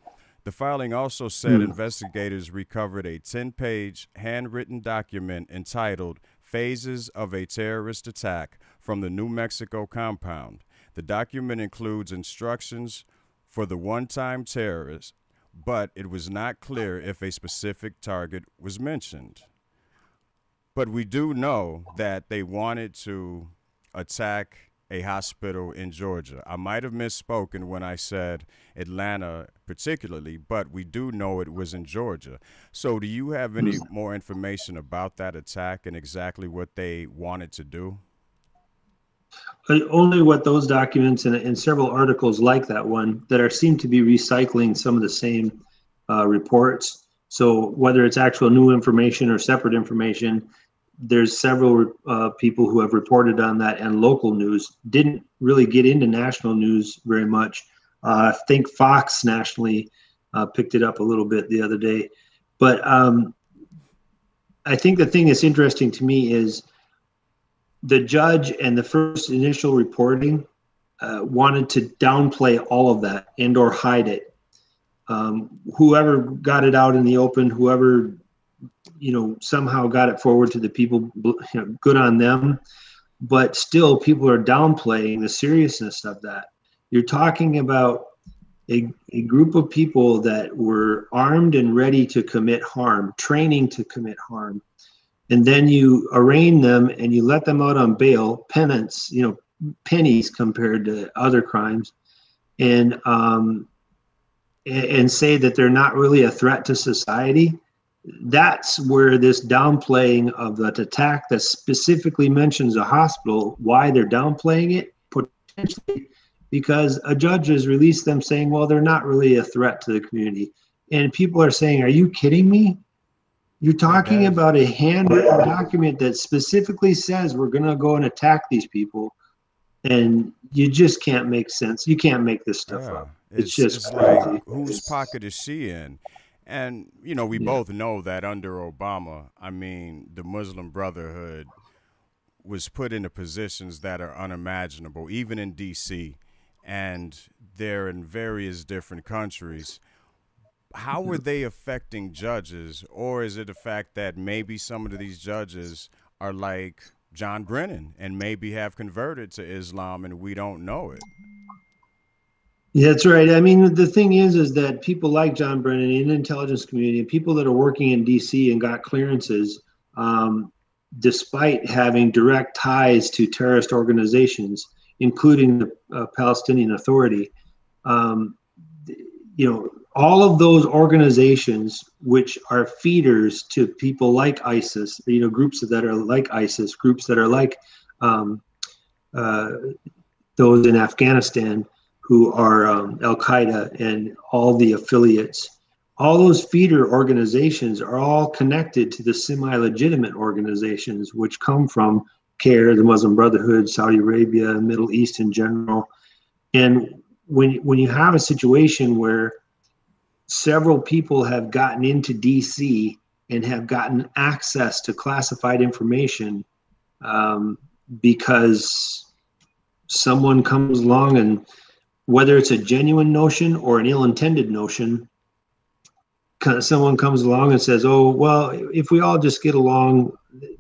S1: The filing also said investigators recovered a 10-page handwritten document entitled Phases of a Terrorist Attack from the New Mexico compound. The document includes instructions for the one-time terrorist, but it was not clear if a specific target was mentioned. But we do know that they wanted to attack a hospital in Georgia. I might have misspoken when I said Atlanta particularly, but we do know it was in Georgia. So do you have any more information about that attack and exactly what they wanted to do?
S4: Only what those documents and several articles like that one that seem to be recycling some of the same reports. So whether it's actual new information or separate information, there's several people who have reported on that, and local news didn't really get into national news very much. I think Fox nationally picked it up a little bit the other day. But I think the thing that's interesting to me is the judge and the first initial reporting wanted to downplay all of that and or hide it. Whoever got it out in the open, whoever somehow got it forward to the people, good on them. But still, people are downplaying the seriousness of that. You're talking about a group of people that were armed and ready to commit harm, training to commit harm. And then you arraign them and you let them out on bail, penance, pennies compared to other crimes, and say that they're not really a threat to society. That's where this downplaying of that attack that specifically mentions a hospital, why they're downplaying it, potentially because a judge has released them saying, well, they're not really a threat to the community. And people are saying, are you kidding me? You're talking about a handwritten document that specifically says we're going to go and attack these people, and you just can't make sense. You can't make this stuff up. It's
S1: like, whose pocket is she in? And, we both know that under Obama, the Muslim Brotherhood was put into positions that are unimaginable, even in D.C., and they're in various different countries. How are they affecting judges, or is it the fact that maybe some of these judges are like John Brennan and maybe have converted to Islam and we don't know it?
S4: Yeah, that's right. The thing is that people like John Brennan in the intelligence community, people that are working in D.C. and got clearances, despite having direct ties to terrorist organizations, including the Palestinian Authority, all of those organizations, which are feeders to people like ISIS, groups that are like ISIS, groups that are like um, uh, those in Afghanistan who are Al Qaeda and all the affiliates. All those feeder organizations are all connected to the semi-legitimate organizations, which come from CARE, the Muslim Brotherhood, Saudi Arabia, Middle East in general. And when you have a situation where several people have gotten into DC and have gotten access to classified information because someone comes along, and whether it's a genuine notion or an ill-intended notion, someone comes along and says, oh, well, if we all just get along,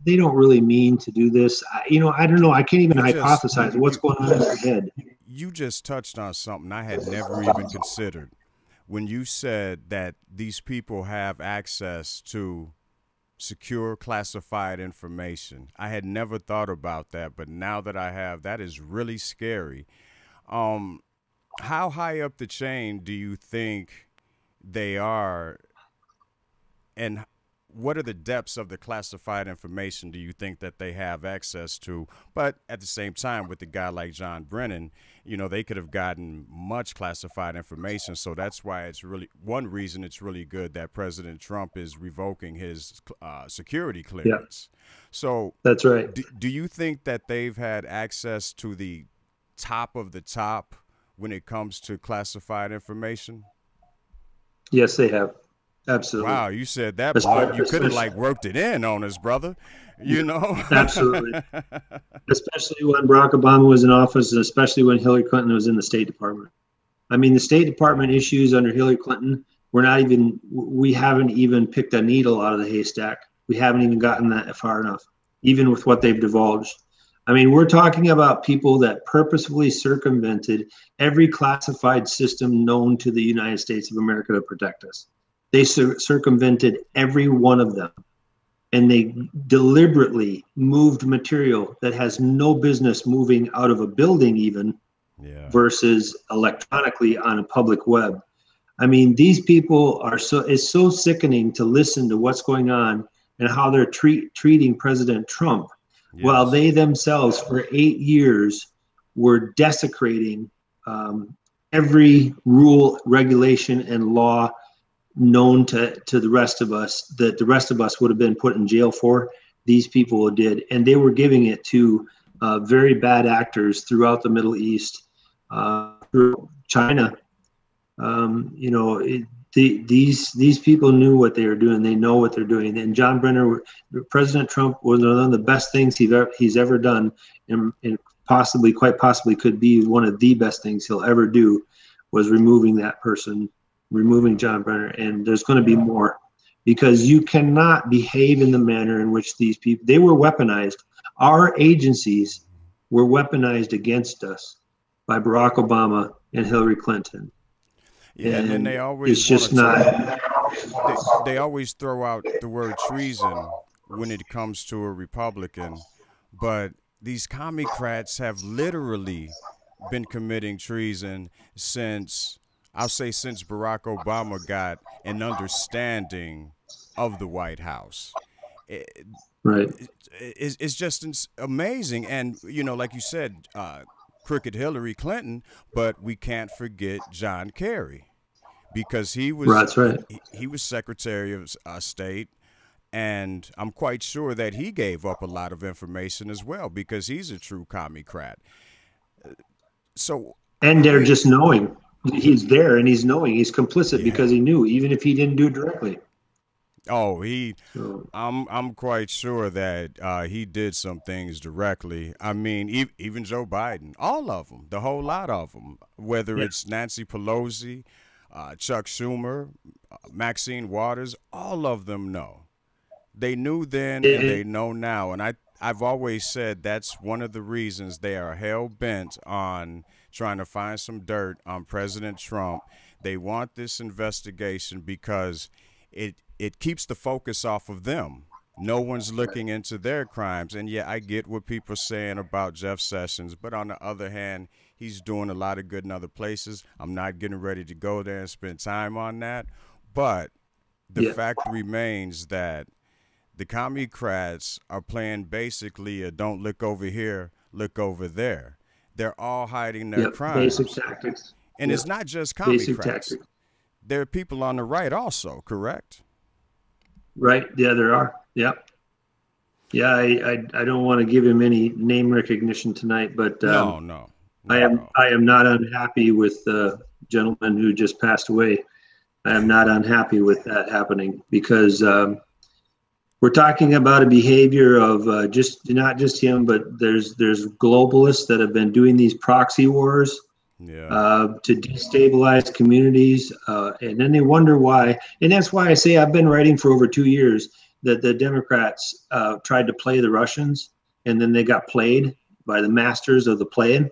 S4: they don't really mean to do this. I don't know. I can't even hypothesize what's going on in their head.
S1: You just touched on something I had never even considered. When you said that these people have access to secure classified information, I had never thought about that, but now that I have, that is really scary. How high up the chain do you think they are, and what are the depths of the classified information do you think that they have access to? But at the same time, with a guy like John Brennan, they could have gotten much classified information. So that's why it's really one reason it's really good that President Trump is revoking his security clearance. Yeah. So
S4: that's right.
S1: Do you think that they've had access to the top of the top when it comes to classified information?
S4: Yes, they have. Absolutely.
S1: Wow, you said that, blunt. You could have worked it in on us, brother.
S4: Absolutely. Especially when Barack Obama was in office, and especially when Hillary Clinton was in the State Department. I mean, the State Department issues under Hillary Clinton, we haven't even picked a needle out of the haystack. We haven't even gotten that far enough, even with what they've divulged. I mean, we're talking about people that purposefully circumvented every classified system known to the United States of America to protect us. They circumvented every one of them, and they deliberately moved material that has no business moving out of a building even, versus electronically on a public web. I mean, these people it's so sickening to listen to what's going on and how they're treating President Trump, while they themselves for 8 years were desecrating every rule, regulation, and law known to the rest of us, that the rest of us would have been put in jail for. These people did, and they were giving it to very bad actors throughout the Middle East, through China. These people knew what they were doing. They know what they're doing. And John Brenner, President Trump, was one of the best things he's ever done, and quite possibly could be one of the best things he'll ever do, was removing John Brenner. And there's going to be more, because you cannot behave in the manner in which these people, they were weaponized. Our agencies were weaponized against us by Barack Obama and Hillary Clinton.
S1: Yeah, and then they always,
S4: it's just not.
S1: They always throw out the word treason when it comes to a Republican, but these commie-crats have literally been committing treason since Barack Obama got an understanding of the White House.
S4: Right.
S1: It's just amazing. And, like you said, crooked Hillary Clinton, but we can't forget John Kerry, because he was,
S4: that's right.
S1: He was Secretary of State. And I'm quite sure that he gave up a lot of information as well, because he's a true commie-crat.
S4: And they're just knowing. He's there and he's knowing. He's complicit because he knew, even if he didn't do it directly.
S1: Oh, I'm quite sure that he did some things directly. I mean, even Joe Biden, all of them, the whole lot of them, whether it's Nancy Pelosi, Chuck Schumer, Maxine Waters, all of them know. They knew then and they know now. And I've always said that's one of the reasons they are hell-bent on trying to find some dirt on President Trump. They want this investigation because it keeps the focus off of them. No one's looking into their crimes. And I get what people are saying about Jeff Sessions, but on the other hand, He's doing a lot of good in other places. I'm not getting ready to go there and spend time on that. But the
S4: Yeah.
S1: fact remains that the Democrats are playing basically a don't look over here, look over there. They're all hiding their
S4: Yep. Basic
S1: crimes.
S4: tactics.
S1: And
S4: Yep.
S1: it's not just
S4: Basic
S1: Democrats.
S4: tactics.
S1: There are people on the right also, correct?
S4: Right. Yeah, there are. Yep. Yeah, I don't want to give him any name recognition tonight, but
S1: No, no,
S4: I
S1: not at all.
S4: am not unhappy with the gentleman who just passed away. I am not unhappy with that happening because we're talking about a behavior of just not just him, but there's globalists that have been doing these proxy wars
S1: Yeah.
S4: to destabilize communities, and then they wonder why. And that's why I say I've been writing for over 2 years that the Democrats tried to play the Russians, and then they got played by the masters of the playing.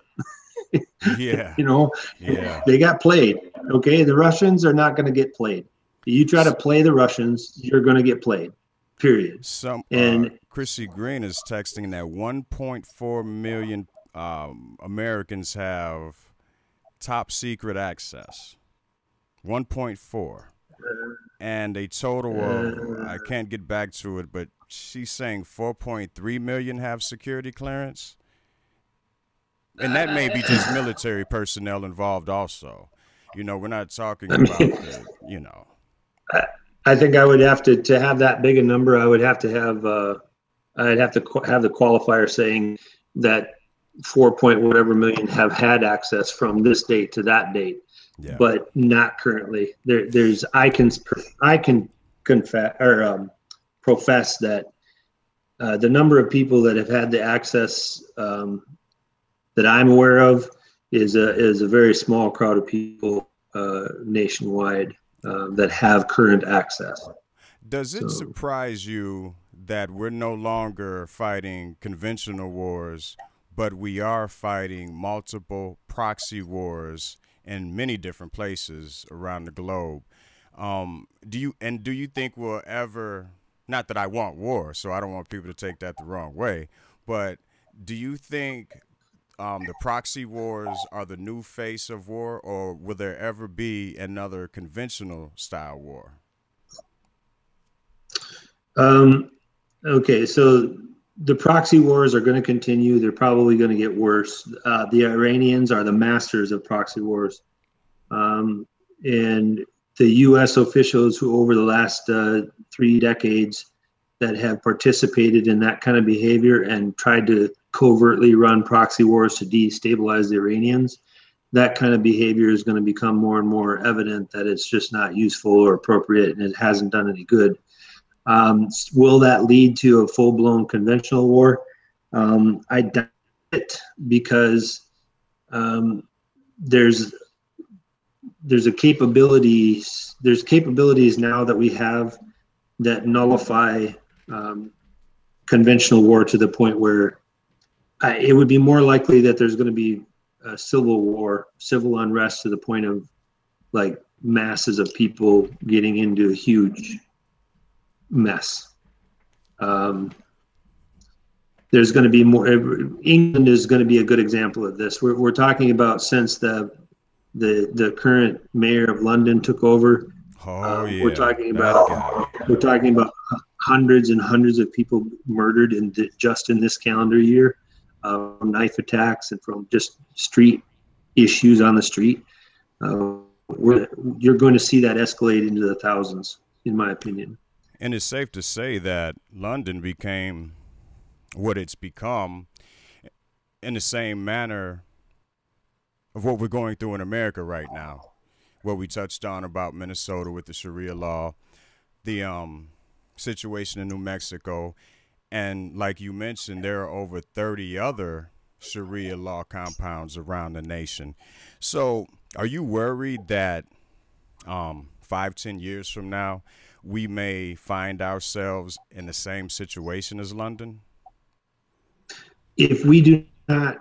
S1: Yeah.
S4: You know,
S1: Yeah.
S4: they got played. Okay, the Russians are not going to get played. You try to play the Russians, you're going to get played. Period.
S1: Some
S4: And
S1: Chrissy Green is texting that 1.4 million Americans have top secret access. 1.4. And a total of, I can't get back to it, but she's saying 4.3 million have security clearance. And that may be just military personnel involved also. You know, we're not talking about the, you know.
S4: I think I would have to have that big a number. I would have to have I'd have to have the qualifier saying that 4 point whatever million have had access from this date to that date,
S1: Yeah.
S4: but not currently. There's I can confess or profess that the number of people that have had the access that I'm aware of is a very small crowd of people nationwide that have current access.
S1: Does it surprise you that we're no longer fighting conventional wars, but we are fighting multiple proxy wars in many different places around the globe? Do you think we'll ever? Not that I want war, so I don't want people to take that the wrong way. But do you think the proxy wars are the new face of war, or will there ever be another conventional style war?
S4: Okay, so the proxy wars are going to continue. They're probably going to get worse. The Iranians are the masters of proxy wars. And the U.S. officials who over the last 3 decades that have participated in that kind of behavior and tried to covertly run proxy wars to destabilize the Iranians, that kind of behavior is going to become more and more evident that it's just not useful or appropriate, and it hasn't done any good. Will that lead to a full-blown conventional war? I doubt it, because there's capabilities now that we have that nullify conventional war to the point where it would be more likely that there's going to be a civil war, civil unrest to the point of like masses of people getting into a huge mess. There's going to be more. England is going to be a good example of this. We're talking about since the current mayor of London took over.
S1: Oh yeah,
S4: we're talking about hundreds and hundreds of people murdered just in this calendar year, from knife attacks and from just street issues on the street. You're going to see that escalate into the thousands, in my opinion.
S1: And it's safe to say that London became what it's become in the same manner of what we're going through in America right now. What we touched on about Minnesota with the Sharia law, the situation in New Mexico, and like you mentioned, there are over 30 other Sharia law compounds around the nation. So are you worried that 5-10 years from now, we may find ourselves in the same situation as London?
S4: If we do not,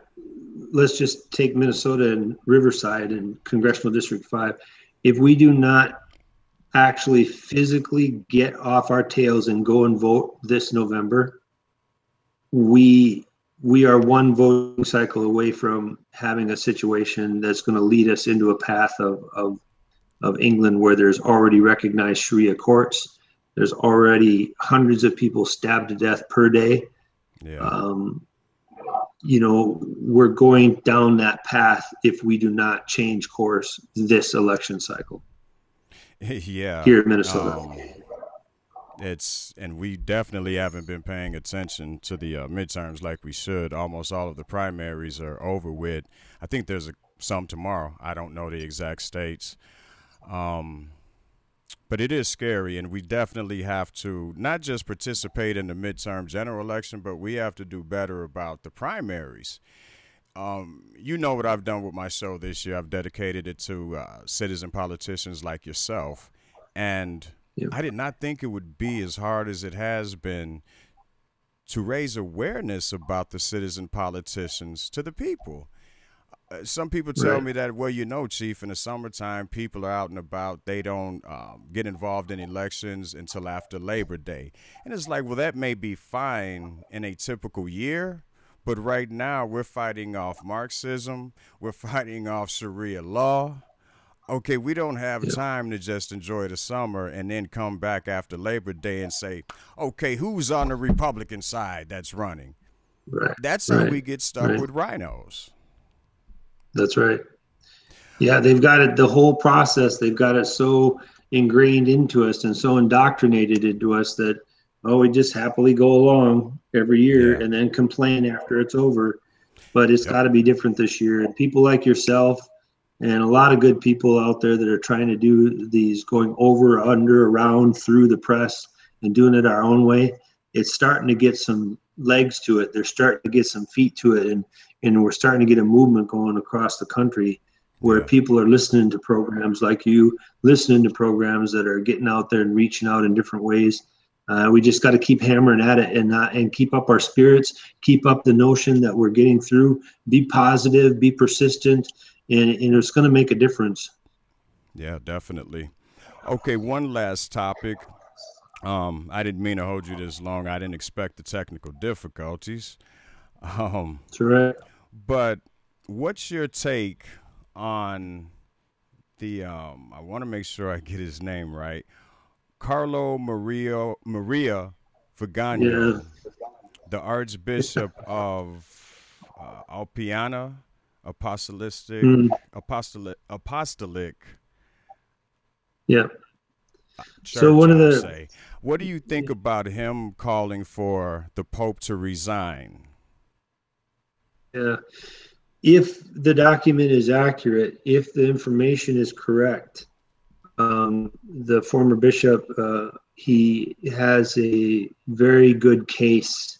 S4: let's just take Minnesota and Riverside and Congressional District 5. If we do not actually physically get off our tails and go and vote this November, we we are one voting cycle away from having a situation that's going to lead us into a path of England where there's already recognized Sharia courts. There's already hundreds of people stabbed to death per day.
S1: Yeah.
S4: We're going down that path if we do not change course this election cycle.
S1: Yeah.
S4: Here in Minnesota.
S1: And we definitely haven't been paying attention to the midterms like we should. Almost all of the primaries are over with. I think there's some tomorrow. I don't know the exact states. But it is scary, and we definitely have to not just participate in the midterm general election, but we have to do better about the primaries. You know what I've done with my show this year. I've dedicated it to citizen politicians like yourself. And I did not think it would be as hard as it has been to raise awareness about the citizen politicians to the people. Some people tell me that, well, Chief, in the summertime, people are out and about. They don't get involved in elections until after Labor Day. And it's like, well, that may be fine in a typical year. But right now, we're fighting off Marxism. We're fighting off Sharia law. Okay, we don't have time to just enjoy the summer and then come back after Labor Day and say, okay, who's on the Republican side that's running? That's how we get stuck with rhinos.
S4: That's right. Yeah, they've got it, the whole process, they've got it so ingrained into us and so indoctrinated into us that, we just happily go along every year and then complain after it's over. But it's got to be different this year. And people like yourself and a lot of good people out there that are trying to do these, going over, under, around, through the press and doing it our own way, it's starting to get some legs to it. They're starting to get some feet to it. And we're starting to get a movement going across the country where people are listening to programs like you, listening to programs that are getting out there and reaching out in different ways. We just got to keep hammering at it and keep up our spirits, keep up the notion that we're getting through, be positive, be persistent, and it's going to make a difference.
S1: Yeah, definitely. Okay, one last topic. I didn't mean to hold you this long. I didn't expect the technical difficulties.
S4: That's right.
S1: But what's your take on the, I want to make sure I get his name right, Carlo Maria Vigano, the Archbishop of Alpiana Apostolic.
S4: Yeah.
S1: Church,
S4: so one of the,
S1: what do you think about him calling for the Pope to resign?
S4: Yeah. If the document is accurate, if the information is correct, the former bishop, he has a very good case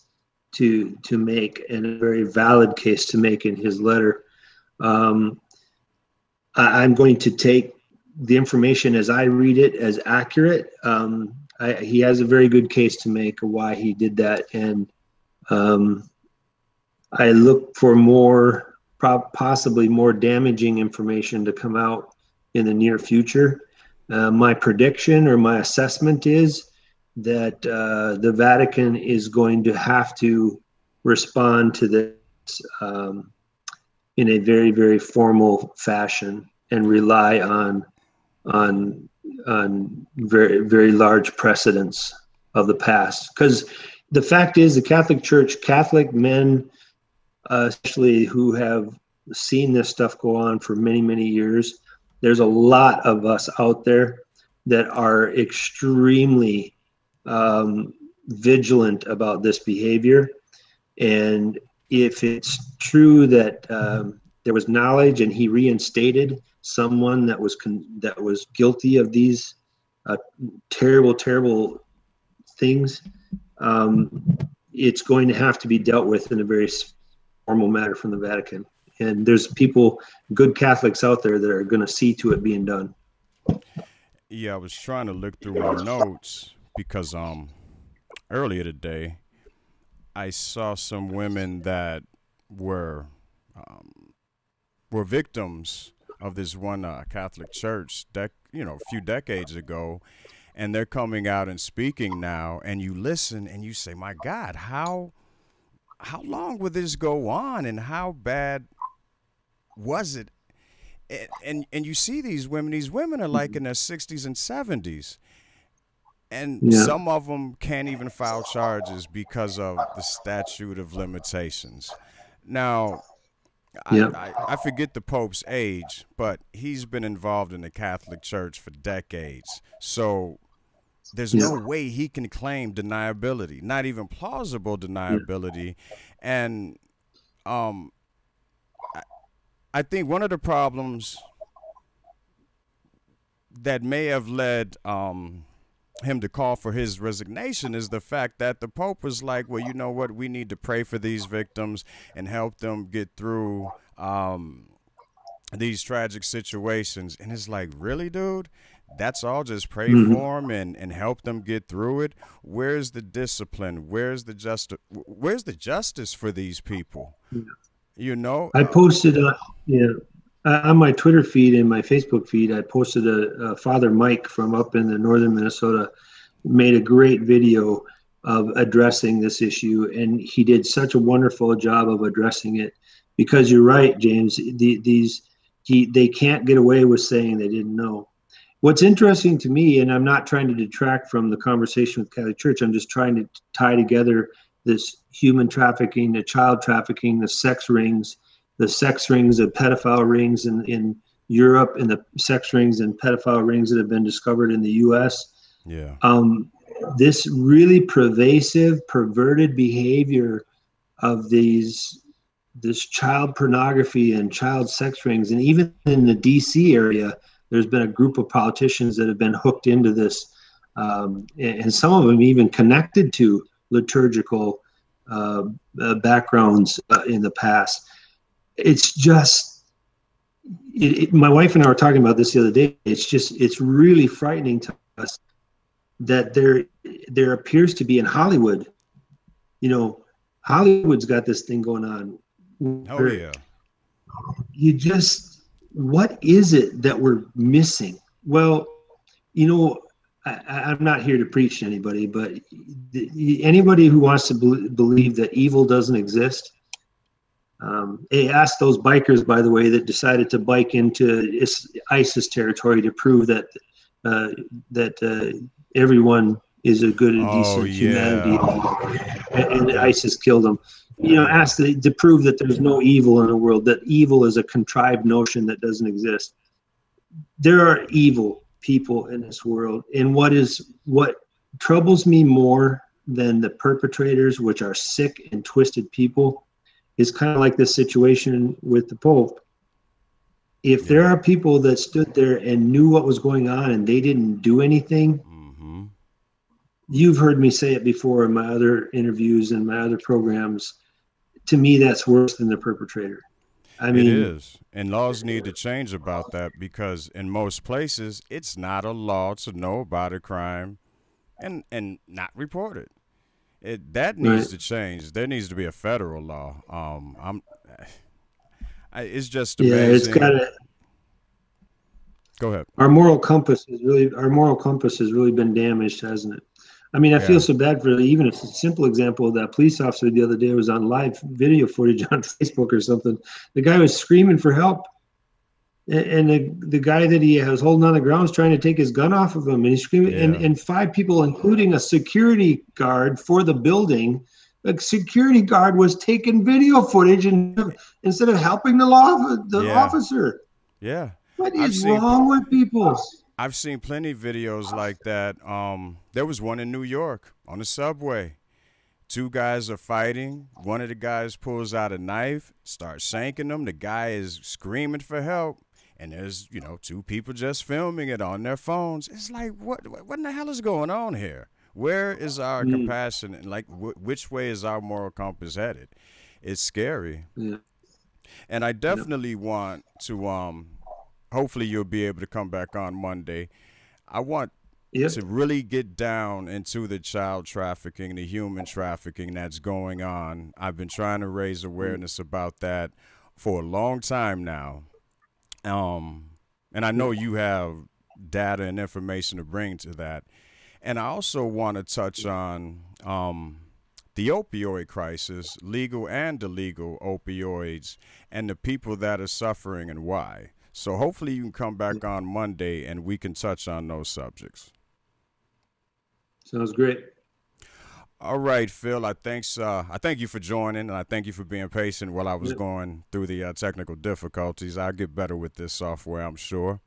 S4: to make and a very valid case to make in his letter. I'm going to take the information as I read it as accurate. He has a very good case to make why he did that. And I look for more, possibly more damaging information to come out in the near future. My prediction or my assessment is that the Vatican is going to have to respond to this in a very, very formal fashion and rely on very, very large precedents of the past. Because the fact is, the Catholic Church, Catholic men, especially who have seen this stuff go on for many, many years, there's a lot of us out there that are extremely vigilant about this behavior. And if it's true that there was knowledge and he reinstated someone that was guilty of these terrible, terrible things, it's going to have to be dealt with in a very formal manner from the Vatican. And there's people, good Catholics out there that are going to see to it being done.
S1: Yeah, I was trying to look through my notes because earlier today I saw some women that were victims of this one Catholic church a few decades ago, and they're coming out and speaking now, and you listen and you say, my God, how how long will this go on, and how bad was it? And you see these women. These women are like in their 60s and 70s, and
S4: Yeah.
S1: some of them can't even file charges because of the statute of limitations. Now,
S4: Yeah.
S1: I forget the Pope's age, but he's been involved in the Catholic Church for decades. So there's
S4: Yeah.
S1: no way he can claim deniability, not even plausible deniability. And um, I think one of the problems that may have led him to call for his resignation is the fact that the Pope was like, well, you know what? We need to pray for these victims and help them get through these tragic situations. And it's like, really, dude? That's all? Just pray
S4: Mhm.
S1: for them and help them get through it? Where's the discipline? Where's the justice for these people? You know?
S4: I posted, yeah, on my Twitter feed and my Facebook feed, I posted a Father Mike from up in the northern Minnesota made a great video of addressing this issue, and he did such a wonderful job of addressing it. Because you're right, James. They can't get away with saying they didn't know. What's interesting to me, and I'm not trying to detract from the conversation with Catholic Church, I'm just trying to tie together this human trafficking, the child trafficking, the sex rings, the pedophile rings in Europe, and the sex rings and pedophile rings that have been discovered in the U.S.
S1: Yeah.
S4: This really pervasive, perverted behavior of this child pornography and child sex rings, and even in the D.C. area, there's been a group of politicians that have been hooked into this, and some of them even connected to liturgical backgrounds in the past. It's just, my wife and I were talking about this the other day. It's really frightening to us that there appears to be in Hollywood, Hollywood's got this thing going on.
S1: Oh, yeah.
S4: What is it that we're missing? Well, I'm not here to preach to anybody, but anybody who wants to believe that evil doesn't exist, they asked those bikers, by the way, that decided to bike into ISIS territory to prove that everyone is a good and decent humanity, and ISIS killed them. Asked to prove that there's no evil in the world, that evil is a contrived notion that doesn't exist. There are evil people in this world, and what troubles me more than the perpetrators, which are sick and twisted people, is kind of like this situation with the Pope. If there are people that stood there and knew what was going on and they didn't do anything, you've heard me say it before in my other interviews and my other programs, to me that's worse than the perpetrator. I mean,
S1: it is. And laws need to change about that, because in most places it's not a law to know about a crime and not report it. That needs to change. There needs to be a federal law. It's just amazing.
S4: Yeah, it's got to.
S1: Go ahead.
S4: Our moral compass has really been damaged, hasn't it? I mean, I feel so bad for even a simple example of that police officer the other day was on live video footage on Facebook or something. The guy was screaming for help, and the guy that he was holding on the ground was trying to take his gun off of him, and he's screaming. And 5 people, including a security guard for the building, a security guard was taking video footage and instead of helping the officer.
S1: Yeah.
S4: What is wrong with people?
S1: I've seen plenty of videos like that. There was one in New York on the subway. 2 guys are fighting. One of the guys pulls out a knife, starts shanking them. The guy is screaming for help. And there's, 2 people just filming it on their phones. It's like, what in the hell is going on here? Where is our compassion? And which way is our moral compass headed? It's scary.
S4: Yeah.
S1: And I definitely want to, hopefully you'll be able to come back on Monday. I want to really get down into the child trafficking, the human trafficking that's going on. I've been trying to raise awareness about that for a long time now. And I know you have data and information to bring to that. And I also want to touch on the opioid crisis, legal and illegal opioids, and the people that are suffering and why. So hopefully you can come back on Monday and we can touch on those subjects.
S4: Sounds great.
S1: All right, Phil. I thank you for joining, and I thank you for being patient while I was going through the technical difficulties. I'll get better with this software, I'm sure.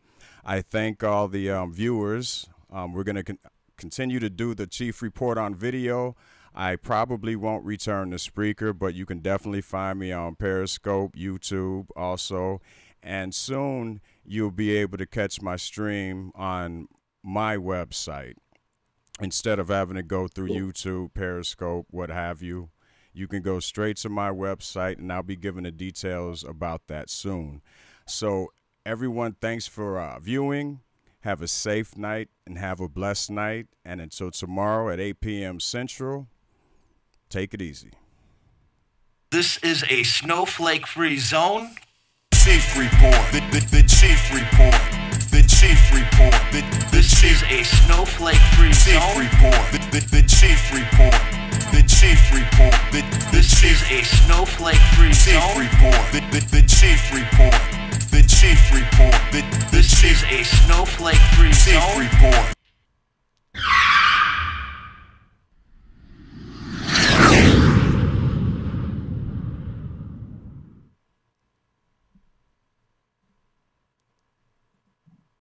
S1: I thank all the viewers. We're going to continue to do the Cheef Report on video. I probably won't return to Spreaker, but you can definitely find me on Periscope, YouTube also. And soon you'll be able to catch my stream on my website. Instead of having to go through YouTube, Periscope, what have you, you can go straight to my website, and I'll be giving the details about that soon. So everyone, thanks for viewing. Have a safe night and have a blessed night. And until tomorrow at 8 p.m. Central, take it easy.
S2: This is a snowflake-free zone.
S3: Cheef Report. The Cheef Report. The Cheef Report.
S2: This is a snowflake-free
S3: Cheef
S2: zone.
S3: Report. The Cheef Report. The Cheef Report.
S2: This is a snowflake-free
S3: Cheef
S2: zone.
S3: Report. The Cheef Report. The Cheef Report.
S2: This is a snowflake-free
S3: Cheef
S2: zone.
S3: Report.